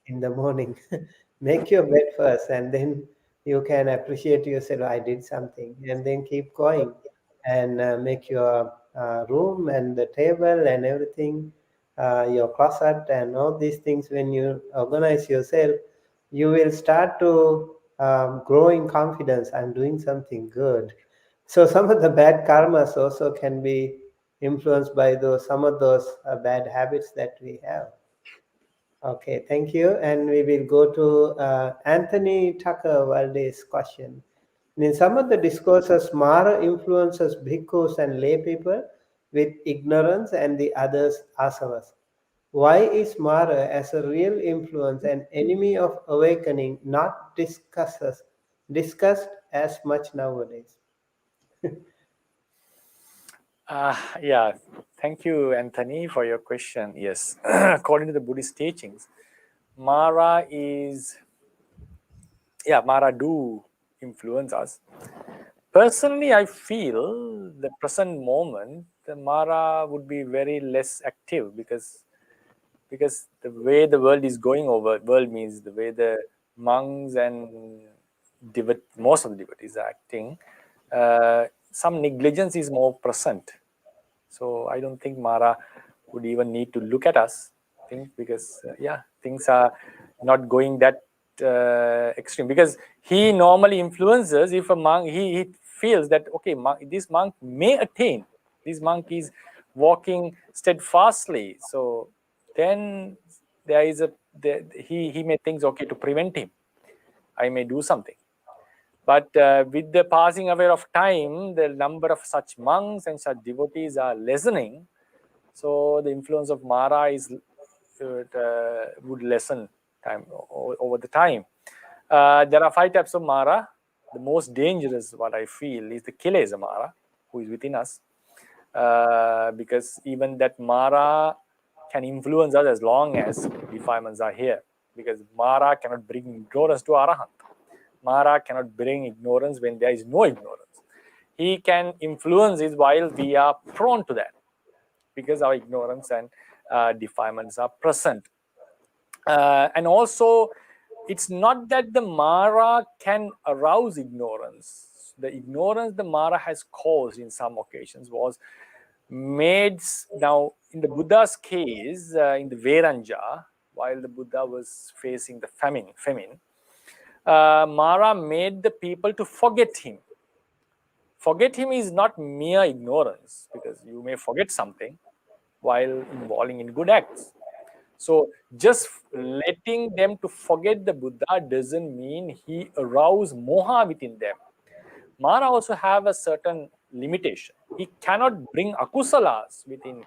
in the morning. Make your bed first, and then you can appreciate yourself. I did something, and then keep going and make your room and the table and everything, your closet and all these things. When you organize yourself, you will start to grow in confidence. I'm doing something good. So some of the bad karmas also can be influenced by some of those bad habits that we have. Okay, thank you. And we will go to Anthony Tucker Valdez question. In some of the discourses, Mara influences bhikkhus and lay people with ignorance and the others asavas. Why is Mara as a real influence an enemy of awakening not discussed as much nowadays? Yeah, thank you, Anthony, for your question. Yes, according to the Buddhist teachings, Mara Mara do influence us. Personally, I feel the present moment, the Mara would be very less active because the way the world is going over, world means the way the monks and most of the devotees are acting, some negligence is more present. So I don't think Mara would even need to look at us, because things are not going that extreme. Because he normally influences if a monk he feels that okay, this monk may attain. This monk is walking steadfastly. So then there is he may think okay to prevent him. I may do something. But with the passing away of time, the number of such monks and such devotees are lessening. So the influence of Mara would lessen time over the time. There are 5 types of Mara. The most dangerous, what I feel, is the Kilesa Mara, who is within us. Because even that Mara can influence us as long as defilements are here. Because Mara cannot bring ignorance to Arahant. Mara cannot bring ignorance when there is no ignorance. He can influence it while we are prone to that, because our ignorance and defilements are present. And also, it's not that the Mara can arouse ignorance. The ignorance the Mara has caused in some occasions was made. Now, in the Buddha's case, in the Vairanja, while the Buddha was facing the famine, Mara made the people to forget him. Forget him is not mere ignorance, because you may forget something while involving in good acts. So just letting them to forget the Buddha doesn't mean he aroused moha within them. Mara also have a certain limitation. He cannot bring akusalas within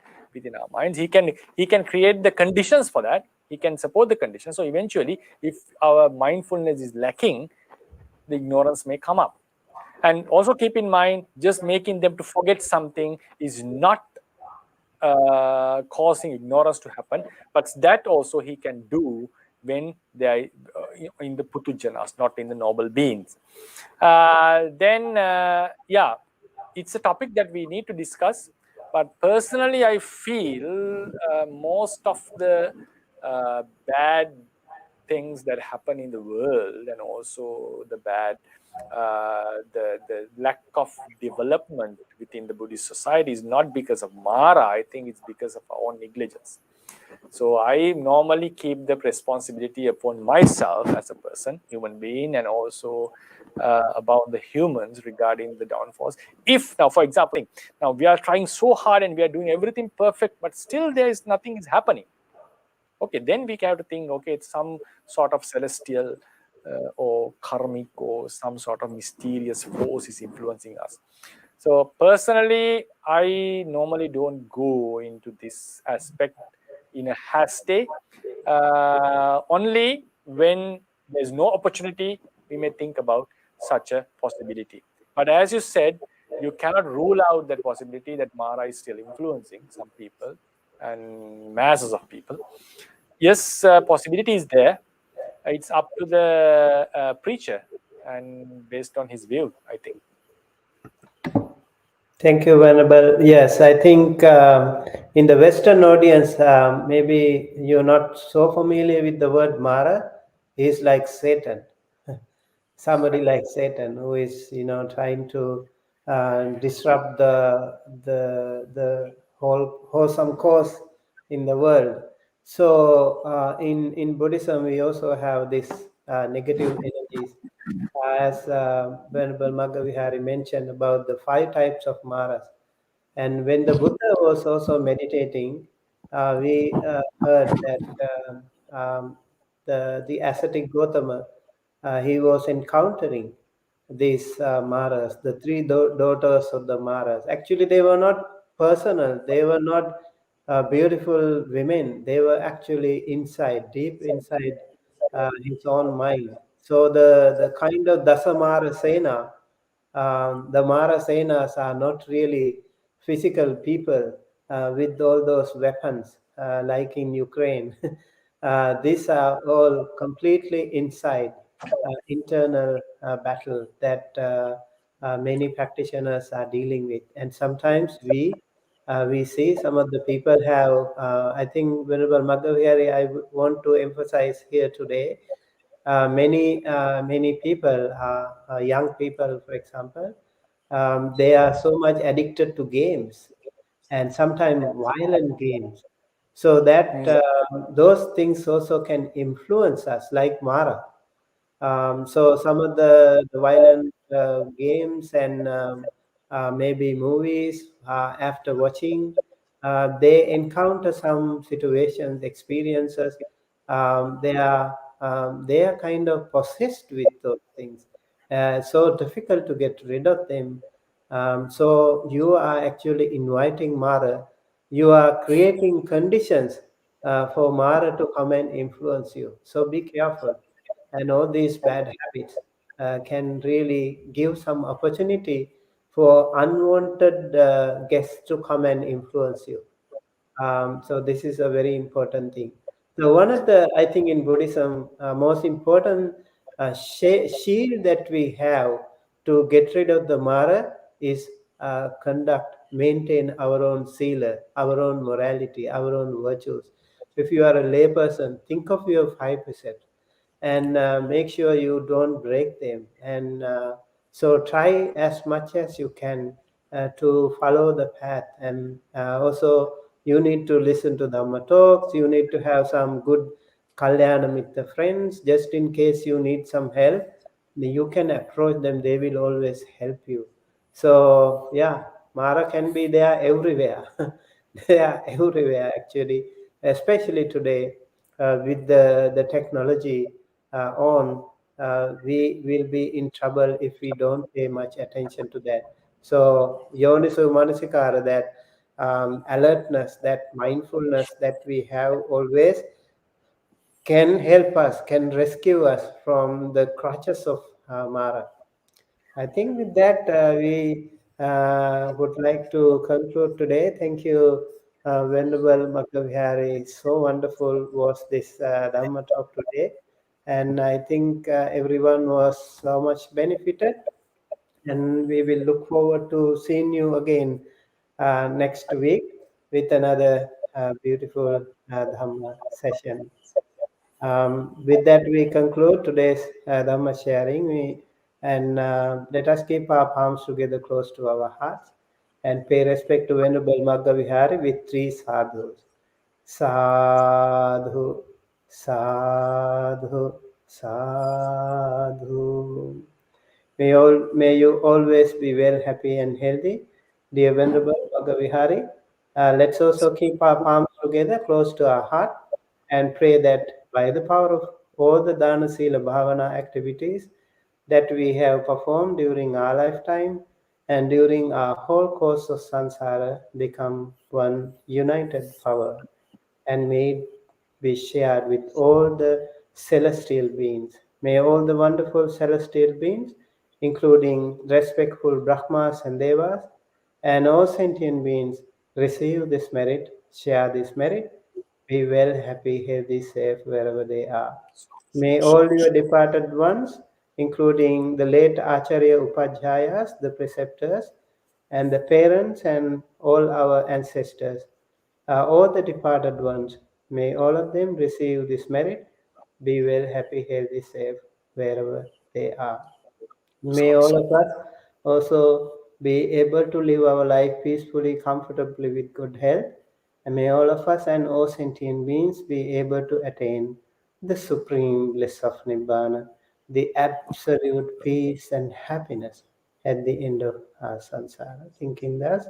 our minds. He can create the conditions for that. He can support the conditions. So eventually, if our mindfulness is lacking, the ignorance may come up. And also keep in mind, just making them to forget something is not causing ignorance to happen, but that also he can do when they are in the putujanas, not in the noble beings. It's a topic that we need to discuss. But personally, I feel most of the bad things that happen in the world, and also the lack of development within the Buddhist society, is not because of Mara. I think it's because of our own negligence. So I normally keep the responsibility upon myself as a person, human being, and also about the humans regarding the downfalls. If now, for example, now we are trying so hard and we are doing everything perfect, but still nothing is happening. Okay, then we have to think, okay, it's some sort of celestial or karmic or some sort of mysterious force is influencing us. So personally, I normally don't go into this aspect in a haste. Only when there's no opportunity, we may think about such a possibility. But as you said, you cannot rule out that possibility that Mara is still influencing some people and masses of people. Yes, possibility is there. It's up to the preacher and based on his view, I think. Thank you, Venerable. Yes, I think in the Western audience, maybe you're not so familiar with the word Mara. He's like Satan, somebody like Satan who is, trying to disrupt the whole wholesome cause in the world. So in Buddhism, we also have this negative energies, as Venerable Maggavihari mentioned about the 5 types of maras. And when the Buddha was also meditating, we heard that the ascetic Gautama, he was encountering these maras, the 3 daughters of the maras. Actually, they were not personal. They were not beautiful women. They were actually inside, deep inside his own mind. So the kind of Dasamara Sena, the Marasenas are not really physical people with all those weapons like in Ukraine. These are all completely inside internal battle that many practitioners are dealing with. And sometimes we see some of the people have, I think Venerable Maggavihari, I want to emphasize here today, many people, young people, for example, they are so much addicted to games and sometimes violent games. So that those things also can influence us, like Mara. So some of the violent games and maybe movies after watching, they encounter some situations, experiences. They are kind of possessed with those things. So difficult to get rid of them. So you are actually inviting Mara. You are creating conditions for Mara to come and influence you. So be careful. And all these bad habits can really give some opportunity for unwanted guests to come and influence you. So this is a very important thing. So one of the, I think in Buddhism, most important shield that we have to get rid of the Mara is maintain our own sila, our own morality, our own virtues. If you are a layperson, think of your 5% and make sure you don't break them. And so try as much as you can to follow the path. And also you need to listen to Dhamma talks. You need to have some good Kalyana Mitra friends just in case you need some help. You can approach them. They will always help you. So yeah, Mara can be there everywhere. They are everywhere actually, especially today with the technology on, we will be in trouble if we don't pay much attention to that. So yoniso manasikara, that alertness, that mindfulness that we have always can help us, can rescue us from the clutches of Mara. I think with that, we would like to conclude today. Thank you, Venerable Maggavihari. So wonderful was this Dhamma talk today. And I think everyone was so much benefited. And we will look forward to seeing you again next week with another beautiful Dhamma session. With that, we conclude today's Dhamma sharing. And let us keep our palms together close to our hearts and pay respect to Venerable Maggavihari with three sadhus. Sadhu, sadhu, sadhu. May you always be well, happy, and healthy, dear Venerable Maggavihari. Let's also keep our palms together close to our heart and pray that by the power of all the Dana Sila Bhavana activities that we have performed during our lifetime and during our whole course of samsara become one united power, and may it be shared with all the celestial beings. May all the wonderful celestial beings, including respectful Brahmas and Devas, and all sentient beings, receive this merit, share this merit, be well, happy, healthy, safe wherever they are. May all your departed ones, including the late Acharya Upadhyayas, the preceptors, and the parents and all our ancestors, all the departed ones, may all of them receive this merit, be well, happy, healthy, safe wherever they are. May all of us also be able to live our life peacefully, comfortably, with good health. And may all of us and all sentient beings be able to attain the supreme bliss of Nibbana, the absolute peace and happiness at the end of our samsara. Thinking thus,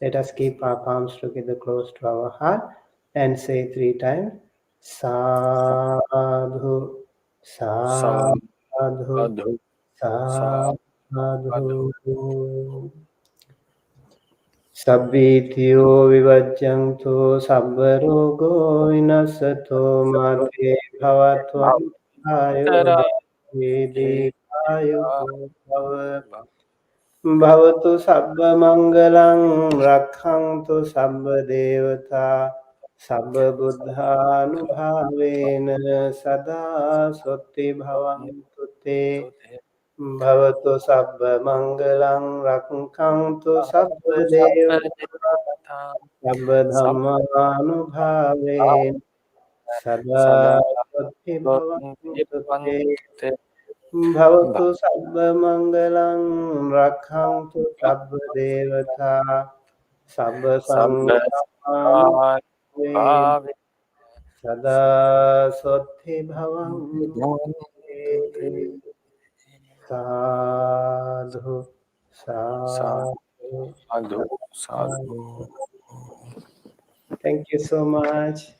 let us keep our palms together close to our heart and say three times, Sadhu, Sadhu, Sadhu, sadhu. Sadhu. Sabbitiyo vivajjantu sabbarogo vinasato mate bhavatvam ayo vidikayuko bhava Bhavatu sabba mangalang rakhantu sabba devata sabba buddhanubhavena sada sotti bhavantu te Bhavatu sabba mangalang rakhantu sabba devata sabba dhammanubhavena sada sotti bhavantu te Bhavatu sabba mangalang rakhantu sabba devata sabba sanghamanu sada sotti bhavantu sadhu sadhu Sadhu, sadhu. sadhu. Thank you so much.